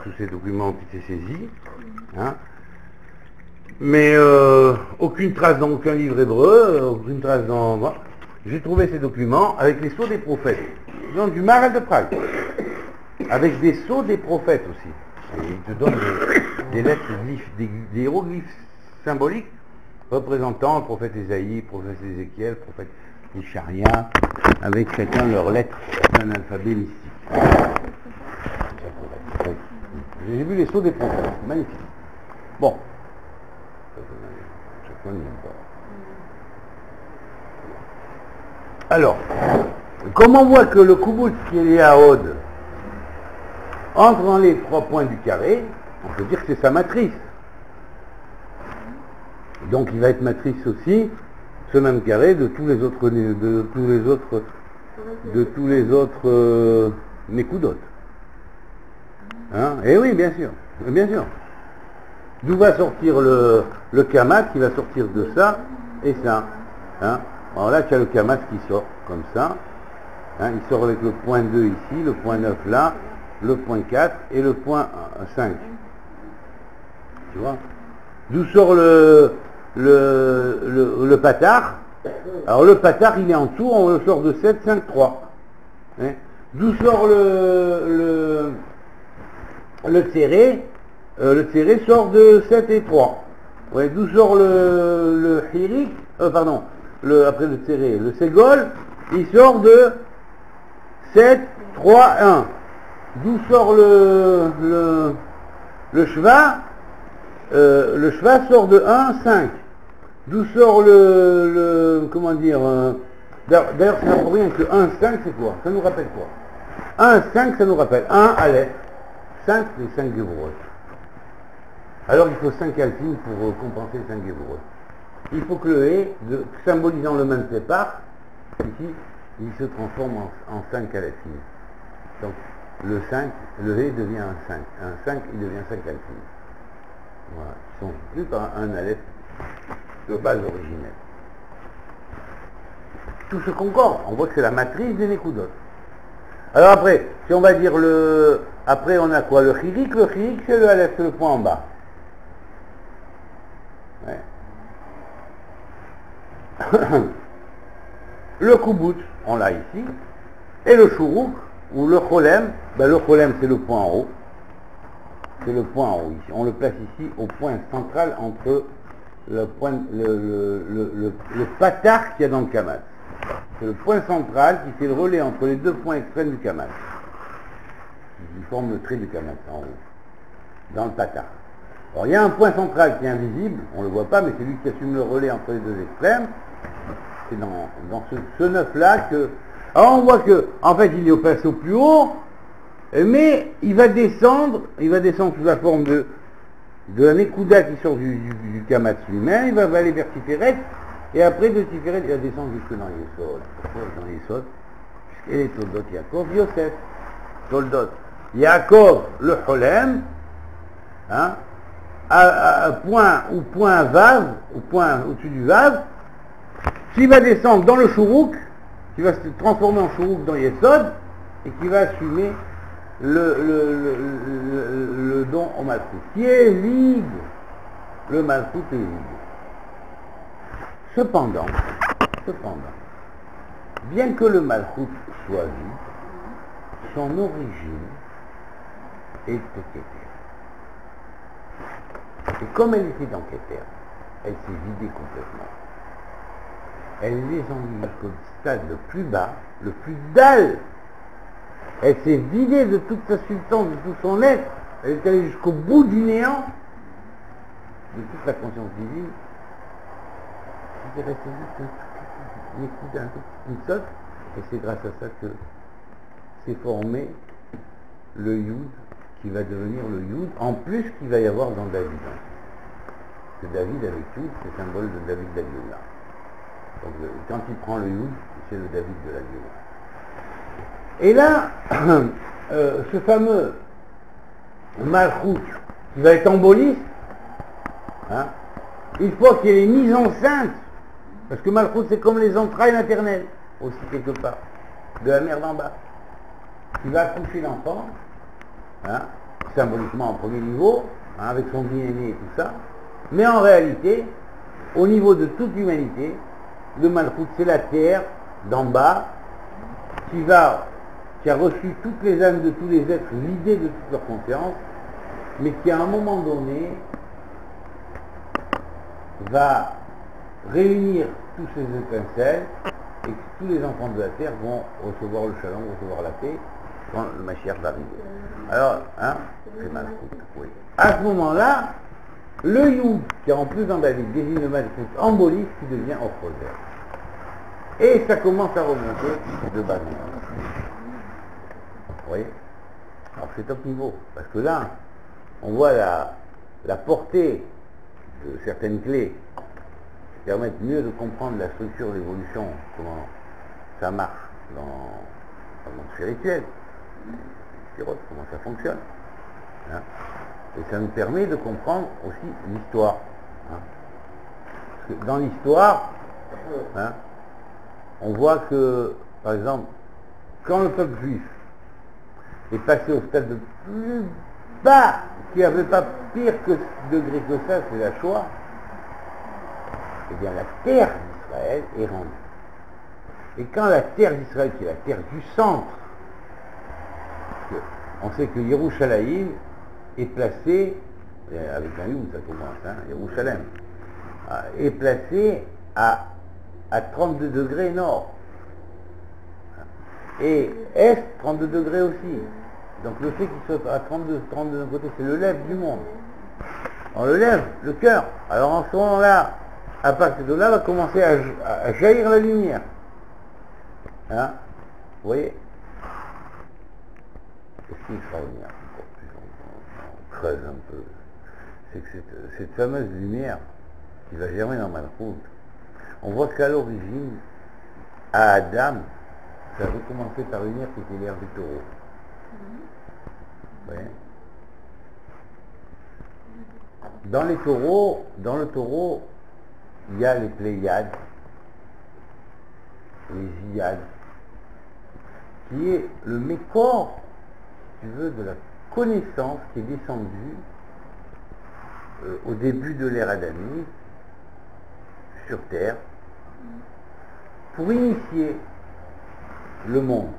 tous ces documents ont été saisis, hein. Mais aucune trace dans aucun livre hébreu, aucune trace dans... Bon. J'ai trouvé ces documents avec les sceaux des prophètes, donc du Maharal de Prague, avec des sceaux des prophètes aussi. Et il te donne des lettres, des hiéroglyphes symboliques représentant le prophète Ésaïe, le prophète Ézéchiel, le prophète Isharia, avec chacun leur lettre d'un alphabet mystique. J'ai vu les sceaux des prophètes, magnifique. Bon. Alors, comme on voit que le Kubut qui est lié à Od entre dans les 3 points du carré, on peut dire que c'est sa matrice. Donc il va être matrice aussi, ce même carré, de tous les autres Nekudot. Hein? Et oui, bien sûr, bien sûr. D'où va sortir le Kamat qui va sortir de ça et ça. Hein? Alors là, tu as le Kamat qui sort comme ça. Hein? Il sort avec le point 2 ici, le point 9 là, le point 4 et le point 5. Tu vois? D'où sort le Patar. Alors le Patar, il est en dessous, on le sort de 7, 5, 3. Hein? D'où sort le Tséré? Le Tséré sort de 7 et 3. Ouais, d'où sort le Hirik, après le Tséré, le Ségol, il sort de 7, 3, 1. D'où sort le Shva? Le Shva sort de 1, 5. D'où sort comment dire, d'ailleurs c'est pas pour rien que 1, 5 c'est quoi? Ça nous rappelle quoi? 1, 5 ça nous rappelle 1, Aleph, 5 les 5 Gévrot. Alors il faut 5 alphines pour compenser les 5 Gévrot. Il faut que le Hé, symbolisant le même sépare, ici, il se transforme en 5 alphines. Donc le 5, le Hé devient un 5. Un 5, il devient 5 alphines. Voilà. Ils sont plus par un Aleph de base originelle. Tout se concorde. On voit que c'est la matrice des Nekudot. Alors après, si on va dire après on a quoi? Le Chirik c'est le Aleph, c'est le point en bas. Ouais. Le Kubut, on l'a ici. Et le Shuruk, ou le Cholem, le Cholem c'est le point en haut. C'est le point en haut ici. On le place ici au point central entre le patar qu'il y a dans le Kamat. C'est le point central qui fait le relais entre les 2 points extrêmes du Kamat. Il forme le trait du Kamat en haut, dans le patar. Alors il y a un point central qui est invisible, on ne le voit pas, mais c'est lui qui assume le relais entre les 2 extrêmes. C'est dans ce 9-là que... Alors on voit que, en fait, il est placé au plus haut, mais il va descendre sous la forme de la Nekuda qui sort du Kamat lui-même, il va aller vers Tiferet, et après de Tiferet, il va descendre jusque dans les Yesod. Pourquoi dans les Yesod? Et les Toldot Yaakov, Yosef. Toldot Yaakov, le Cholem, hein, à point Vav, au point au-dessus du Vav, qui va descendre dans le Shuruk, qui va se transformer en Shuruk dans Yesod, et qui va assumer le don au Malchut, qui est vide. Le Malchut est vide. Cependant, bien que le Malchut soit vide, son origine est de Keter. Et comme elle était dans Keter, elle s'est vidée complètement. Elle les ennuie jusqu'au stade le plus bas, le plus dalle. Elle s'est vidée de toute sa substance, de tout son être. Elle est allée jusqu'au bout du néant, de toute la conscience divine. Elle est restée juste une sotte, et c'est grâce à ça que s'est formé le Yud, qui va devenir le Yud, en plus qu'il va y avoir dans David. Que David avec Yud, c'est symbole de David d'Agioula. Donc quand il prend le Yud, c'est le David de l'Agioula. Et là, ce fameux Malchut, qui va être emboliste, hein, une fois qu'elle est mise enceinte, parce que Malchut c'est comme les entrailles maternelles, aussi quelque part, de la mère d'en bas, qui va accoucher l'enfant, hein, symboliquement en premier niveau, hein, avec son bien-aimé et tout ça, mais en réalité, au niveau de toute l'humanité, le Malchut c'est la terre d'en bas, qui a reçu toutes les âmes de tous les êtres vidés de toute leur conscience, mais qui à un moment donné va réunir tous ces étincelles et que tous les enfants de la terre vont recevoir le shalom, recevoir la paix quand le Mashiach va arriver. Alors, hein, c'est Malchut, oui. À ce moment-là, le Yud, qui en plus dans David désigne le Malchut emboliste, qui devient Ophrozer. Et ça commence à remonter de bas en bas. Vous voyez? Alors c'est top niveau, parce que là, on voit la portée de certaines clés qui permettent mieux de comprendre la structure, l'évolution, comment ça marche dans le monde spirituel, comment ça fonctionne. Hein. Et ça nous permet de comprendre aussi l'histoire. Hein. Parce que dans l'histoire, hein, on voit que, par exemple, quand le peuple juif est passé au stade le plus bas, qui n'avait pas pire que degré que ça, c'est la Shoah, eh bien la terre d'Israël est rendue. Et quand la terre d'Israël, qui est la terre du centre, on sait que Yerushalayim est placé, avec un Yud ça commence, hein, Yerushalem, est placé à 32 degrés nord. Et est 32 degrés aussi. Donc le fait qu'il soit à 32 d'un côté, c'est le lève du monde. On le lève, le cœur. Alors en ce moment-là, à partir de là, va commencer à jaillir la lumière. Hein? Vous voyez? Et ce qui est extraordinaire, encore plus, on creuse un peu, c'est que cette fameuse lumière qui va germer dans Malchut, on voit qu'à l'origine, à Adam, ça avait commencé par une lumière qui était l'air du taureau. Vous voyez? Dans le taureau, il y a les Pléiades, les Iyades, qui est le mécor, si tu veux, de la connaissance qui est descendue au début de l'ère adamique sur Terre pour initier le monde.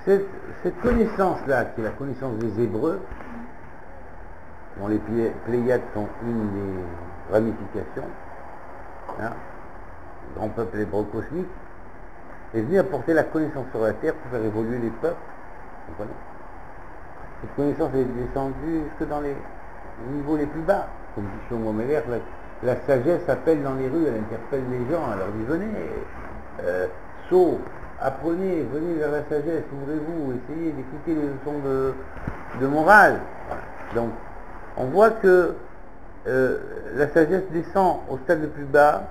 Cette connaissance-là, qui est la connaissance des Hébreux, dont les Pléiades sont une des ramifications, hein, le grand peuple hébreu cosmique, est venu apporter la connaissance sur la terre pour faire évoluer les peuples. Vous comprenez? Cette connaissance est descendue jusque dans les niveaux les plus bas. Comme dit Shlomo Meler, la sagesse appelle dans les rues, elle interpelle les gens, elle leur dit venez, saut, apprenez, venez vers la sagesse, ouvrez-vous, essayez d'écouter les leçons de morale. Donc, on voit que la sagesse descend au stade le plus bas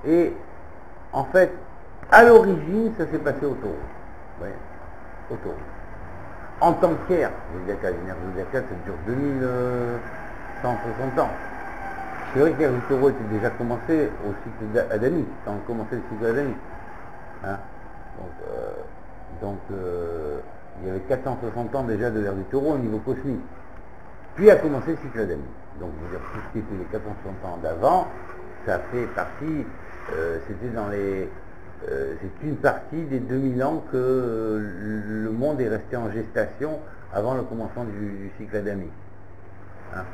et en fait, à l'origine, ça s'est passé au taureau. Vous voyez, au taureau. En tant qu'ère, l'énergie zodiacale, ça dure 2160 ans. C'est vrai que l'ère du taureau était déjà commencée au cycle adamique, quand on commençait le cycle adamique. Hein, donc il y avait 460 ans déjà de l'ère du taureau au niveau cosmique. Puis a commencé le cycle adamique. Donc je veux dire, tout ce qui était les 460 ans d'avant, ça fait partie, c'était dans les c'est une partie des 2000 ans que le monde est resté en gestation avant le commencement du cycle adamique. Hein.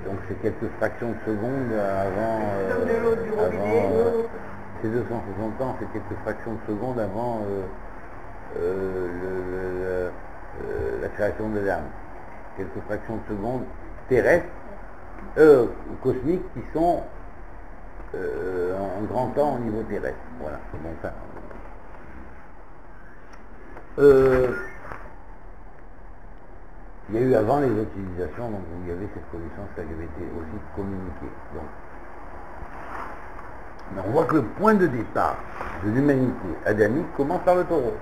Donc c'est quelques fractions de secondes avant, ces 260 ans, c'est quelques fractions de secondes avant la création de l'âme. Quelques fractions de secondes terrestres, cosmiques, qui sont en grand temps au niveau terrestre. Voilà. Bon, ça, il y a eu avant les utilisations, donc il y avait cette connaissance qui avait été aussi communiquée. Donc, mais on voit que le point de départ de l'humanité adamique commence par le taureau.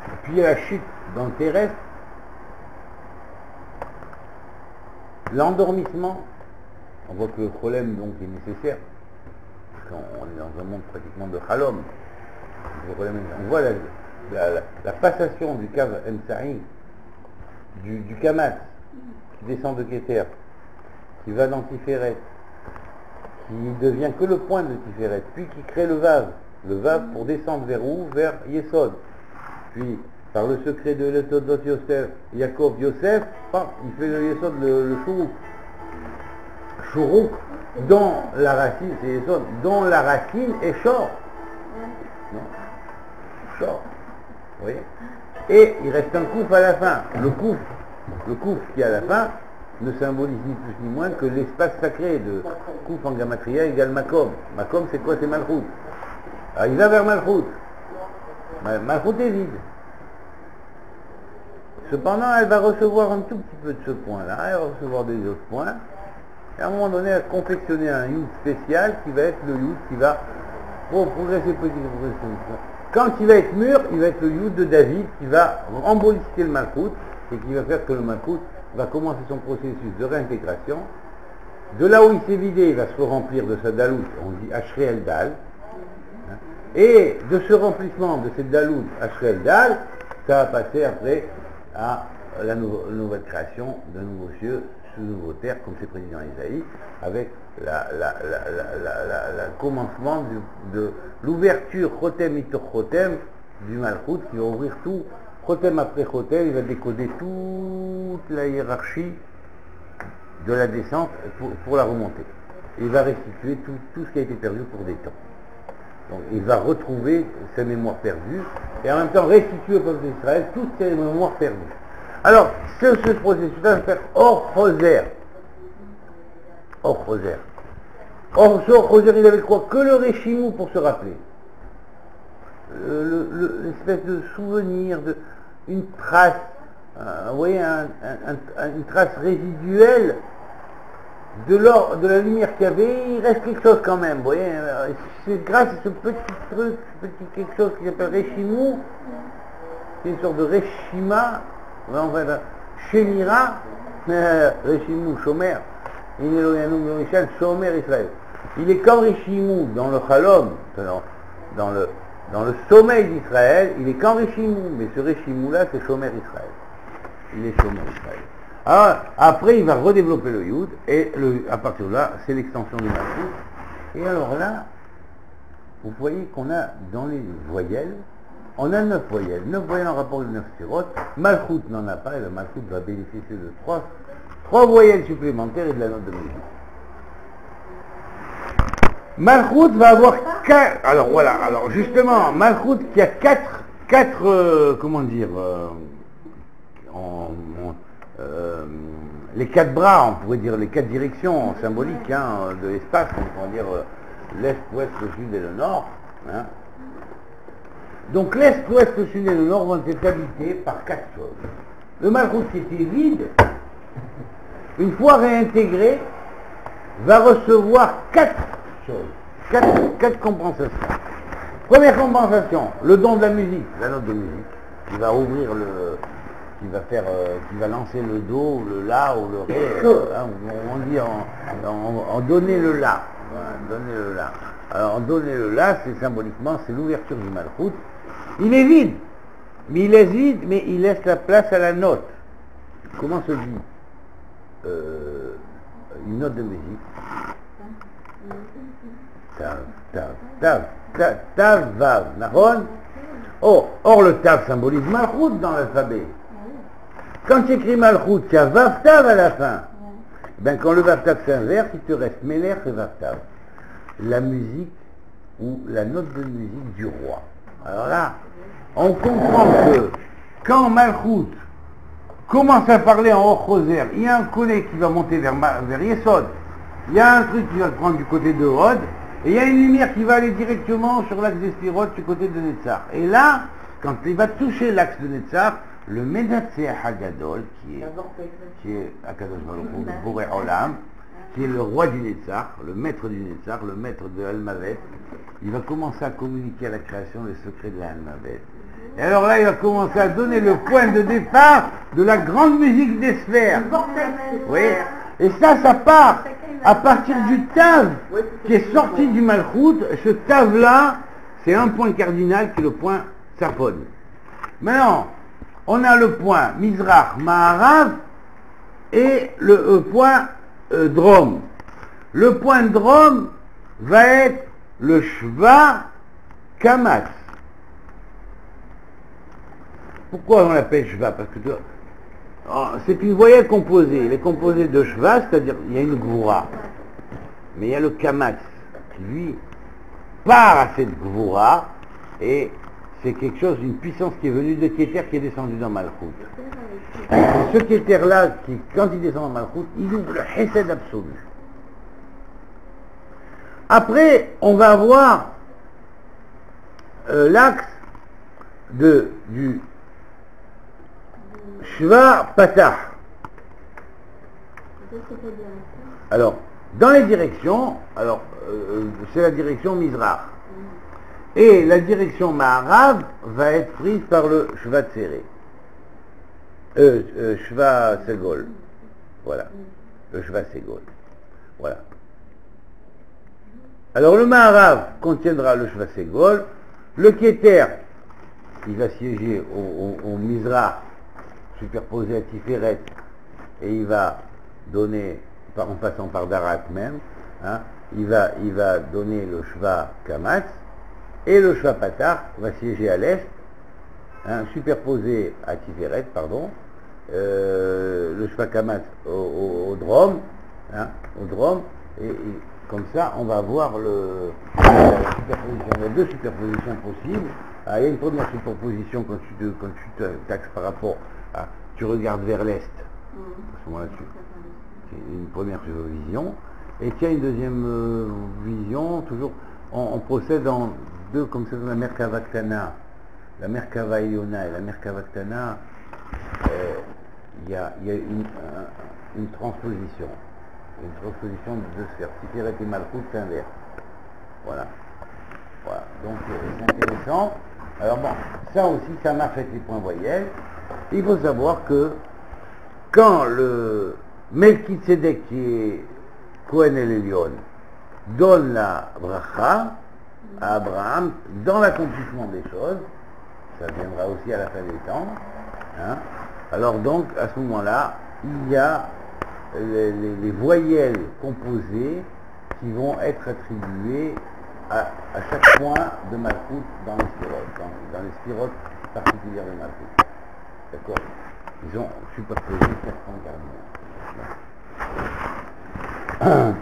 Et puis il y a la chute dans le terrestre, l'endormissement. On voit que le problème donc est nécessaire, parce qu'on est dans un monde pratiquement de Halom. On voit la passation du Kav Emsaï, du Kamat, qui descend de Keter, qui va dans Tiferet, qui devient que le point de Tiferet, puis qui crée le Vav pour descendre vers où? Vers Yesod. Puis, par le secret de l'Etodot Yosef, Yaakov Yosef, il fait le Yesod, le Shuruk. Shuruk, dont la racine, c'est Yesod, dont la racine est Shor. Non? Shor. Vous voyez? Et il reste un kouf à la fin. Le kouf qui est à la fin ne symbolise ni plus ni moins que l'espace sacré de kouf en gamatria égale Makom. Makom, c'est quoi? C'est Malchut. Alors il va vers Malchut. Malchut est vide. Cependant, elle va recevoir un tout petit peu de ce point-là, elle va recevoir des autres points, et à un moment donné, elle va confectionner un yud spécial qui va être le yud qui va progresser petit. Quand il va être mûr, il va être le yud de David qui va embolisser le Malchut et qui va faire que le Malchut va commencer son processus de réintégration. De là où il s'est vidé, il va se remplir de sa dalout, on dit Ashrei El Dal, et de ce remplissement de cette dalout Ashrei El Dal, ça va passer après à la nouvelle création d'un nouveau cieux, sous nouveau terre, comme c'est prédit dans Isaïe, avec le commencement de l'ouverture Chotem Mitor Chotem du Malchut, qui va ouvrir tout, Chotem après Chotem, il va décoder toute la hiérarchie de la descente pour la remontée. Il va restituer tout ce qui a été perdu pour des temps. Donc il va retrouver sa mémoire perdue et en même temps restituer au peuple d'Israël toutes ses mémoires perdues. Alors, ce processus-là va faire Or Choser. Or Choser. Or Choser, il avait quoi? Que le Réchimou pour se rappeler. L'espèce de souvenir, une trace, vous voyez, une trace résiduelle de la lumière qu'il y avait, il reste quelque chose quand même, vous voyez, c'est grâce à ce petit truc, quelque chose qui s'appelle Réchimou, c'est une sorte de Réchima, enfin, Shemira, Réchimou, Shomer, Shomer Israël. Il est comme Réchimou dans le Chalom, dans le sommeil d'Israël, il est comme Réchimou, mais ce Réchimou-là, c'est Shomer Israël. Il est Shomer Israël. Alors, après, il va redévelopper le Yud, et à partir de là, c'est l'extension du Malchut. Et alors là, vous voyez qu'on a dans les voyelles, on a 9 voyelles en rapport de 9 sphérot. Malchut n'en a pas, et le Malchut va bénéficier de 3 voyelles supplémentaires et de la note de musique. Malchut va avoir 4, alors voilà, alors justement, Malchut qui a 4 comment dire, les 4 bras, on pourrait dire les 4 directions symboliques de l'espace, on pourrait dire l'est, l'ouest, le sud et le nord. Hein. Donc l'est, l'ouest, le sud et le nord vont être habités par 4 choses. Le Malchut qui était vide, une fois réintégré, va recevoir 4 choses, 4 compensations. Première compensation, le don de la musique, la note de musique, qui va ouvrir qui va lancer le do, le la ou le ré, on dit en donner le la. Voilà, donner le la. Alors en donner le la, c'est symboliquement, c'est l'ouverture du Malchut. Il est vide, mais il laisse la place à la note. Comment se dit une note de musique? tav, vav, נכון? Or le tav symbolise malchut dans l'alphabet. Quand tu écris malchut, tu as vav tav à la fin. Ben, quand le vav tav s'inverse, il te reste meler et vav tav. La musique ou la note de musique du roi. Alors là, on comprend que quand malchut commence à parler en Or-Choser, il y a un collet qui va monter vers Yesod, il y a un truc qui va prendre du côté de Hod, et il y a une lumière qui va aller directement sur l'axe des Sphirot du côté de Netzach. Et là, quand il va toucher l'axe de Netzach, le Menatseach Hagadol, qui est Akadosh Baruch Hu, le Boré Olam, qui est le roi du Netzach, le maître du Netzach, le maître de Almavet, il va commencer à communiquer à la création les secrets de Almavet. Et alors là, il va commencer à donner le point de départ de la grande musique des sphères. Oui. Et ça part à partir du Tav qui est sorti du Malchut. Ce Tav-là, c'est un point cardinal qui est le point Tzafon. Maintenant, on a le point Mizrach, Maharav et le point Drom. Le point Drom va être le Shva Kamatz. Pourquoi on l'appelle Shva? Parce que c'est une voyelle composée. Elle est composée de Shva, c'est-à-dire il y a une Gvura. Mais il y a le Kamatz qui, lui, part à cette Gvura et c'est quelque chose, une puissance qui est venue de Keter qui est descendue dans Malchut. Ce Keter-là, quand il descend dans Malchut, il ouvre le Hesed absolu. Après, on va avoir l'axe du Shva Patah. Alors, dans les directions, c'est la direction Mizrach. Et la direction Maharav va être prise par le Shva Tséré. Shva Segol. Voilà. Le Shva Segol. Voilà. Alors le Maharav contiendra le Shva Segol. Le Keter, il va siéger au Mizrach, superposé à Tiferet, et il va donner, en passant par Darat même, hein, il va donner le Shva Kamatz, et le Shva Patah va siéger à l'est, hein, superposé à Tiferet, pardon, le Shva Kamatz au Drom, hein, et comme ça on va avoir la superposition. Il y a deux superpositions possibles. Il y a une première superposition quand tu taxes par rapport à, tu regardes vers l'est, à ce moment-là c'est une première vision, et il y a une deuxième vision, toujours, on procède en deux, comme ça, dans la Merkava Ktana, la Merkava Iona et la Merkava Ktana, il y a une transposition de deux sphères, Tiferet et Malchut s'inverse. Voilà. Donc c'est intéressant. Alors bon, ça aussi, ça marche avec les points voyelles. Il faut savoir que quand le Melchizedek, qui est Kohen El Elyon, donne la bracha à Abraham dans l'accomplissement des choses, ça viendra aussi à la fin des temps, hein, alors donc à ce moment-là, il y a les voyelles composées qui vont être attribuées à chaque point de Malchut dans les sphirotes, dans les sphirotes particulières de Malchut. D'accord? Ils ont superposé 4 points cardinaux.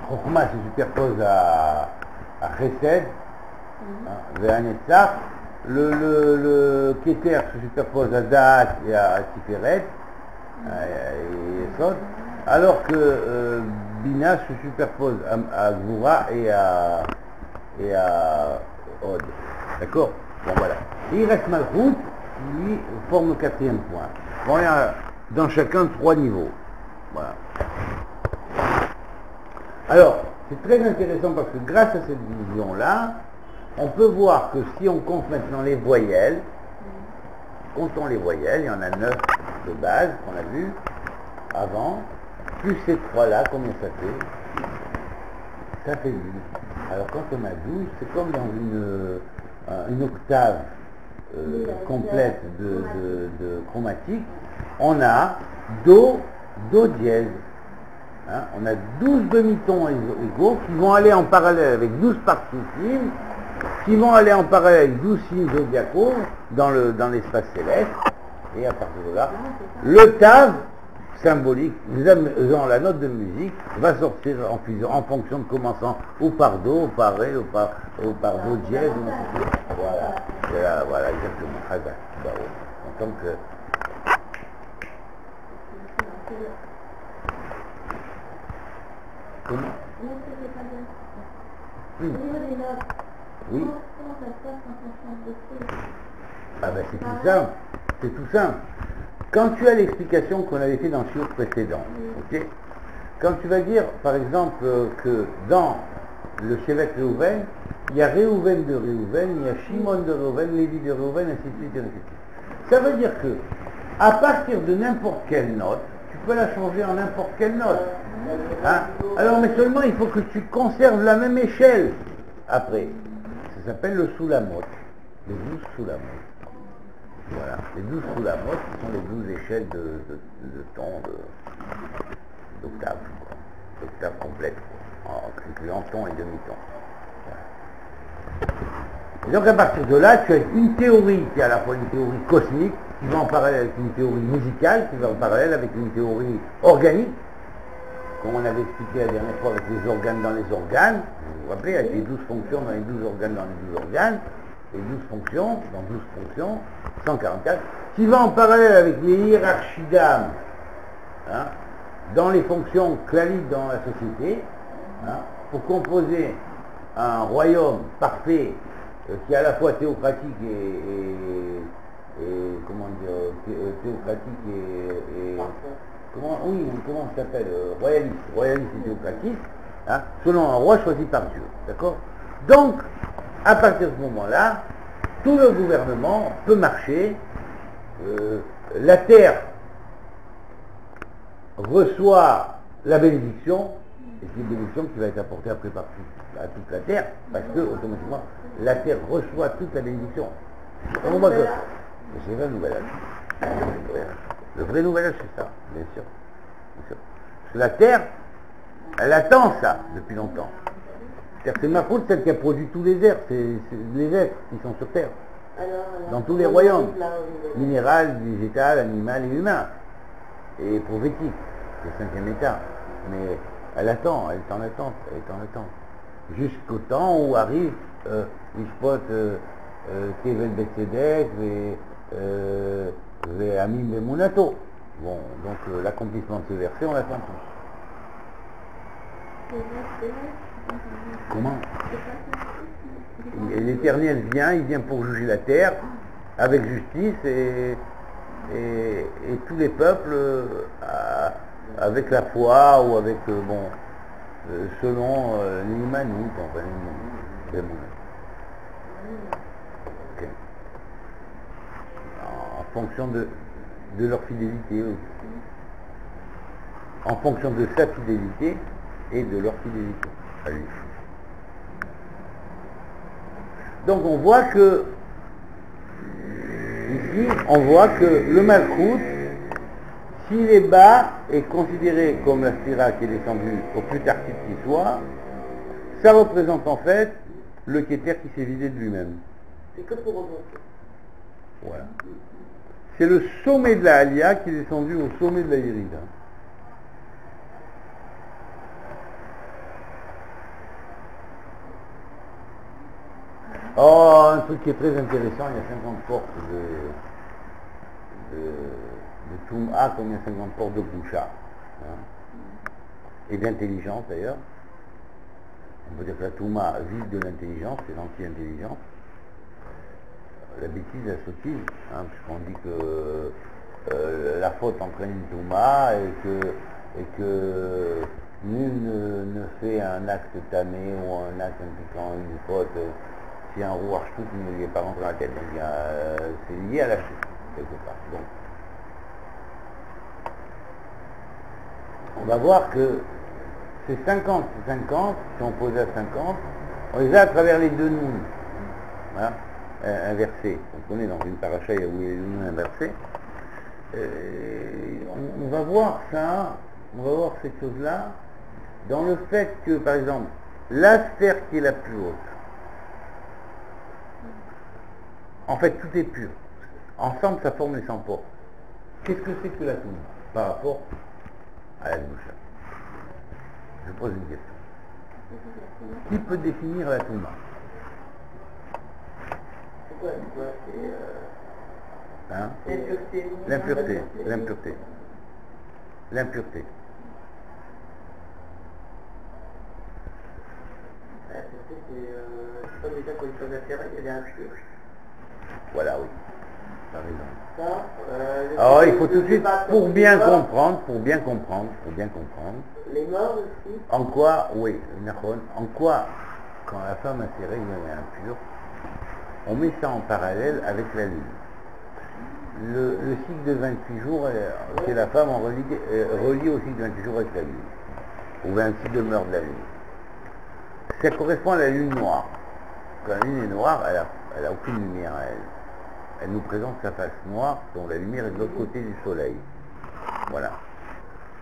Chokhmah se superpose à Chesed, vers Netzach. Le Keter se superpose à Da'at et à Tiferet, et Yesod, alors que Bina se superpose à Gvura et à Hod. D'accord? Bon voilà. Et il reste Malchut, qui lui forme le 4e point. Bon, il y a dans chacun 3 niveaux. Voilà. Alors, c'est très intéressant parce que grâce à cette division-là, on peut voir que si on compte maintenant les voyelles, comptons les voyelles, il y en a 9 de base qu'on a vu avant, plus ces 3-là, combien ça fait? Ça fait 12. Alors quand on a 12, c'est comme dans une octave complète de chromatique, on a Do dièse. Hein, on a 12 demi-tons égaux qui vont aller en parallèle avec 12 parties fines, qui vont aller en parallèle avec 12 signes zodiacaux dans l'espace céleste. Et à partir de là, l'octave symbolique, dans la note de musique, va sortir en fonction de commençant ou par Do, ou par Ré, ou par Do dièse, voilà, exactement. Donc, comment? Oui. Oui. Ah ben c'est tout simple. C'est tout simple. Quand tu as l'explication qu'on avait fait dans le shiur précédent, ok, quand tu vas dire, par exemple, que dans le Shevet Réhouven, il y a Réhouven de Réhouven, il y a Shimon de Réhouven, Lévi de Réhouven, ainsi de suite, ainsi de suite. Ça veut dire que, à partir de n'importe quelle note, tu peux la changer en n'importe quelle note. Hein? Alors, mais seulement, il faut que tu conserves la même échelle après. Ça s'appelle le Soulamot, les 12 Soulamot. Voilà, les 12 Soulamot, ce sont les 12 échelles de ton, d'octave, d'octave complète, incluant ton et demi-ton. Voilà. Et donc à partir de là, tu as une théorie qui est à la fois une théorie cosmique, qui va en parallèle avec une théorie musicale, qui va en parallèle avec une théorie organique, comme on avait expliqué la dernière fois avec les organes dans les organes, vous vous rappelez, avec les 12 fonctions dans les 12 organes dans les 12 organes, les 12 fonctions, dans 12 fonctions, 144, qui va en parallèle avec les hiérarchies d'âme, hein, dans les fonctions claliques dans la société, hein, pour composer un royaume parfait qui est à la fois théocratique et comment dire, théocratique et comment ça s'appelle, royaliste et théocratique, hein, selon un roi choisi par Dieu, d'accord? Donc, à partir de ce moment-là, tout le gouvernement peut marcher, la terre reçoit la bénédiction, et c'est une bénédiction qui va être apportée après par à toute la terre, parce que automatiquement la terre reçoit toute la bénédiction. C'est le nouvel âge. Le vrai nouvel âge, c'est ça, bien sûr. Parce que la terre, elle attend ça depuis longtemps. C'est ma faute, celle qui a produit tous les êtres, c'est les êtres qui sont sur terre. Dans tous les royaumes, minéral, végétal, animal et humain. Et prophétique, le 5e état. Mais elle attend, elle est en attente, jusqu'au temps où arrive Ishpot Tevel Betsedek et Amim Bemunato. Bon, donc l'accomplissement de ce verset, on l'attend tous. Comment? L'Éternel vient, il vient pour juger la terre avec justice et tous les peuples avec la foi ou avec, selon l'Imanut, enfin, okay. En fonction de leur fidélité, oui. En fonction de sa fidélité et de leur fidélité à lui. Donc on voit que ici, on voit que le Malkout, s'il est bas, est considéré comme la spira qui est descendue au plus tardif qui soit, ça représente en fait le Keter qui s'est vidé de lui-même. C'est que pour remonter. Voilà. C'est le sommet de la Aliyah qui est descendu au sommet de la Yérida. Oh, un truc qui est très intéressant, il y a 50 portes de Touma, comme il y a 50 portes de Goucha. Hein, et d'intelligence d'ailleurs. On peut dire que la Touma vise de l'intelligence, c'est l'anti-intelligence. La bêtise, la sottise, hein, puisqu'on dit que la faute entraîne une Touma et que nul ne fait un acte tamé ou un acte impliquant une faute. Si un rouage tout ne lui est pas rentré dans la tête, donc c'est lié à la chute, quelque part. Donc, on va voir que ces 50 qui sont posés à 50, on les a à travers les deux nouns, voilà, inversés. On connaît dans une paracha où il y a les nouns inversés. On va voir ça on va voir cette chose-là dans le fait que, par exemple, la sphère qui est la plus haute, en fait, tout est pur. Ensemble, ça forme les 100 portes. Qu'est-ce que c'est que la Touma par rapport à la Gdusha? Je pose une question. Qui peut définir la Touma? Hein? L'impureté. L'impureté. L'impureté. C'est comme déjà quand il fait l'affaire, il est impur. Voilà, oui. T'as raison. Alors, il faut tout de suite, pour bien comprendre, Les morts aussi. en quoi, oui, en quoi, quand la femme insérée est impure, on met ça en parallèle avec la lune. Le cycle de 28 jours, c'est la femme en reliée au cycle de 28 jours avec la lune, ou 26 demeures de la lune. Ça correspond à la lune noire. Quand la lune est noire, elle a aucune lumière à elle. Elle nous présente sa face noire, dont la lumière est de l'autre côté du soleil. Voilà.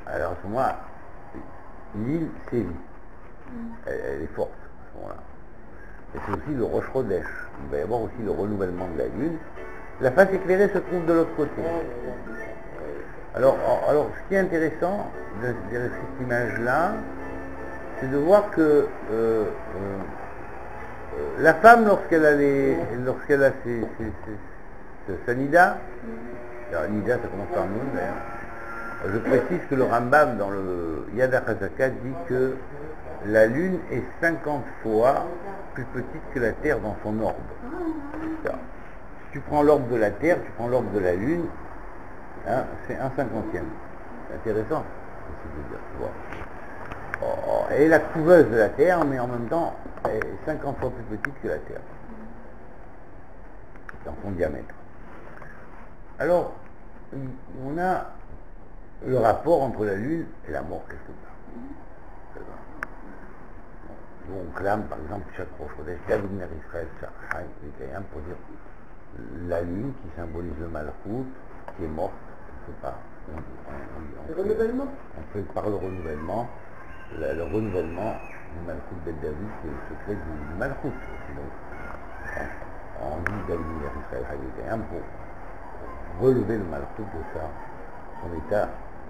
Alors à ce moment-là, l'île sévit. Elle est forte à ce moment-là. Et c'est aussi le Rosh Chodesh. Il va y avoir aussi le renouvellement de la lune. La face éclairée se trouve de l'autre côté. Alors, ce qui est intéressant de cette image-là, c'est de voir que la femme, lorsqu'elle a sa nida, alors nida ça commence par Noun d'ailleurs, je précise que le Rambam dans le Yad HaChazaka dit que la lune est 50 fois plus petite que la terre dans son orbe. Si tu prends l'orbe de la terre, tu prends l'orbe de la lune, hein, c'est 1/50. C'est intéressant, ce que je veux dire, tu vois. Elle est la couveuse de la terre, mais en même temps, elle est 50 fois plus petite que la terre, dans son diamètre. Alors, on a le rapport entre la lune et la mort, quelque part. On clame, par exemple, chaque Rosh Chodesh, David Ner Israël, pour dire la lune qui symbolise le Malchut, qui est morte, je ne sais pas. Le renouvellement. On fait par le renouvellement, le renouvellement du Malchut Ben David, c'est le secret du Malchut. Donc, on dit David Ner Israël pour relever le Malchut de son état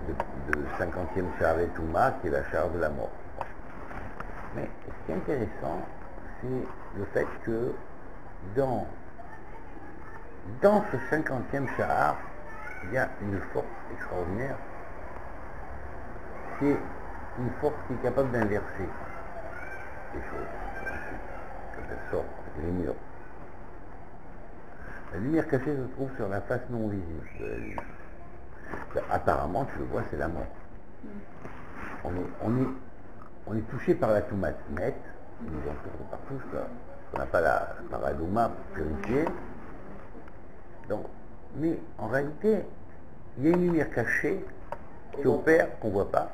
de 50e Sha'arei Touma, qui est la char de la mort. Mais ce qui est intéressant, c'est le fait que dans ce 50e Sha'ar, il y a une force extraordinaire. C'est une force qui est capable d'inverser les choses. Quand elle sort avec les murs. La lumière cachée se trouve sur la face non visible de la lune. Apparemment, tu le vois, c'est la mort. On est touché par la Toumat Met, nous en partout, on n'a pas la Paradouma pour purifier. Donc, mais en réalité, il y a une lumière cachée qui opère, qu'on ne voit pas.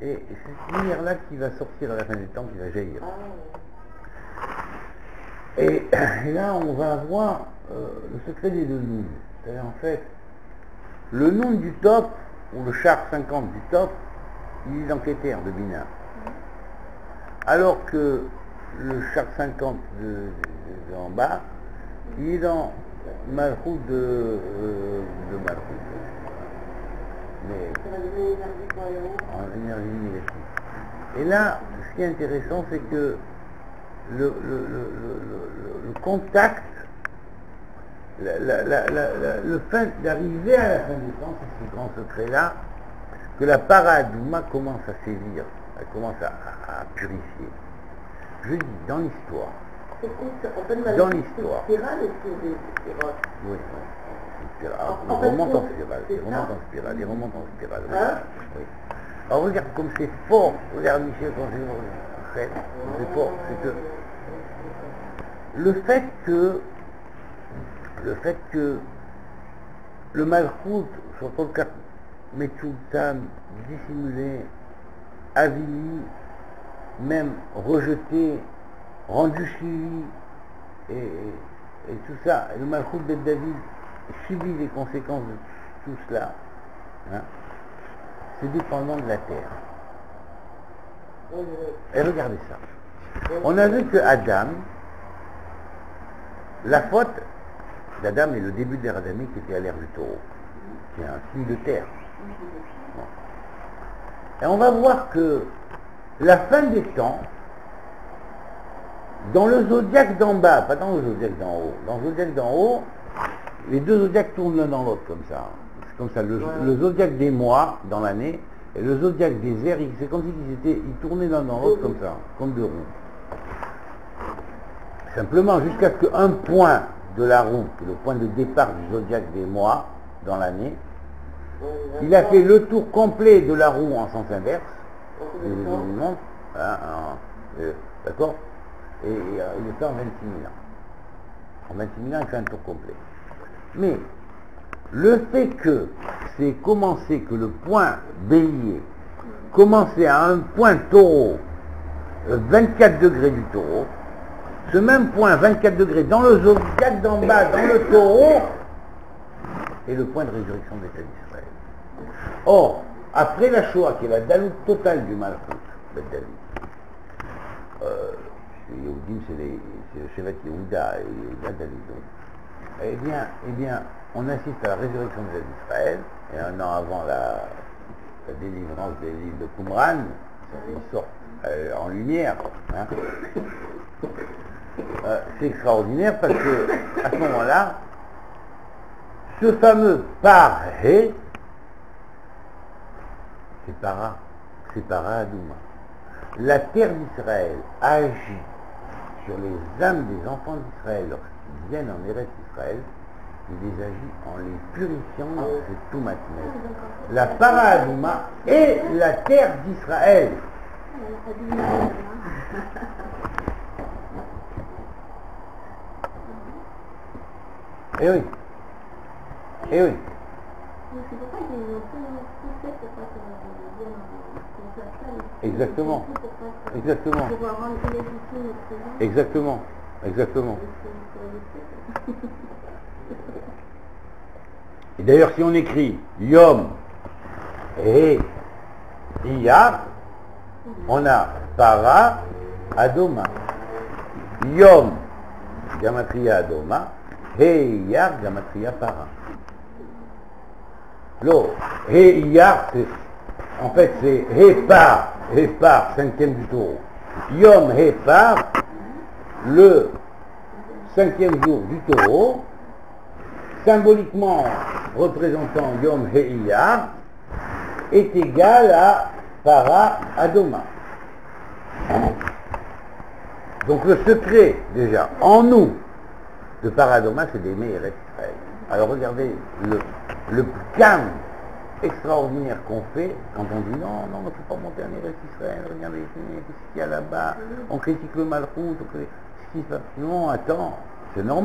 Et c'est cette lumière-là qui va sortir à la fin du temps, qui va jaillir. Et là, on va avoir le secret des deux nouns. C'est-à-dire, en fait, le nom du top, ou le char 50 du top, il est dans Keter de Bina. Alors que le char 50 de en bas, il est dans Malchut de Malchut. Mais en énergie négative. Et là, ce qui est intéressant, c'est que le contact, le fait d'arriver à la fin du temps, c'est ce grand secret-là, que la paradouma commence à saisir, elle commence à purifier. Je dis, dans l'histoire. Dans l'histoire. Oui, il remonte en spirale, il remonte en spirale. Oui. Alors regarde comme c'est fort, regarde Michel quand c'est fort, c'est que le fait que le Malchut soit tout le cas Metsultan, dissimulé, avili, même rejeté, rendu suivi, et tout ça, le Malchut Ben David subit les conséquences de tout cela, hein, c'est dépendant de la terre. Et regardez ça. On a vu que Adam, la faute d'Adam est le début de l'ère adamique qui était à l'ère du taureau, qui est un signe de terre. Et on va voir que la fin des temps, dans le zodiaque d'en bas, pas dans le zodiaque d'en haut, dans le zodiaque d'en haut, les deux zodiaques tournent l'un dans l'autre comme ça. C'est comme ça, le zodiaque des mois dans l'année et le zodiaque des airs, c'est comme s'ils tournaient l'un dans l'autre comme ça, comme deux roues. Simplement, jusqu'à ce qu'un point de la roue, qui est le point de départ du zodiaque des mois dans l'année, il a fait le tour complet de la roue en sens inverse, d'accord, et il le fait en 26 000 ans. En 26 000 ans, il fait un tour complet. Mais le fait que c'est commencé, que le point bélier commençait à un point taureau, 24 degrés du taureau, ce même point 24 degrés dans le zodiaque d'en bas, dans le taureau, est le point de résurrection de l'État d'Israël. Or, après la Shoah, qui est la daloute totale du Malchut, le David, les Yehudim, c'est le Shevet Yehuda et la David. Eh bien, on assiste à la résurrection de d'Israël, et un an avant la délivrance des livres de Qumran, ils sortent en lumière. Hein. C'est extraordinaire parce que, à ce moment-là, ce fameux Par-Hé, c'est Para-Adouma. La terre d'Israël agit sur les âmes des enfants d'Israël lorsqu'ils viennent en Eretz Israël, il les agit en les purifiant de tout matmel. La Para-Adouma est la terre d'Israël. Eh oui. Eh oui. Exactement. Exactement. Exactement. Exactement. Et d'ailleurs, si on écrit Yom et Iyar, on a Para Adoma. Yom, Gamatria Adoma, He Iyar, Gamatria Para. L'eau, He Iyar, en fait c'est He Par, cinquième du taureau. Yom He Par, le cinquième jour du taureau, symboliquement représentant Yom He Iyar, est égal à Para Adoma. Donc le secret, déjà, en nous, de Para Adoma, c'est d'aimer Eretz Israël. Alors regardez le gamme extraordinaire qu'on fait quand on dit non, on ne peut pas monter en Eretz Israël, regardez ce qu'il y a là-bas, on critique le Malchut, non, attends, c'est normal.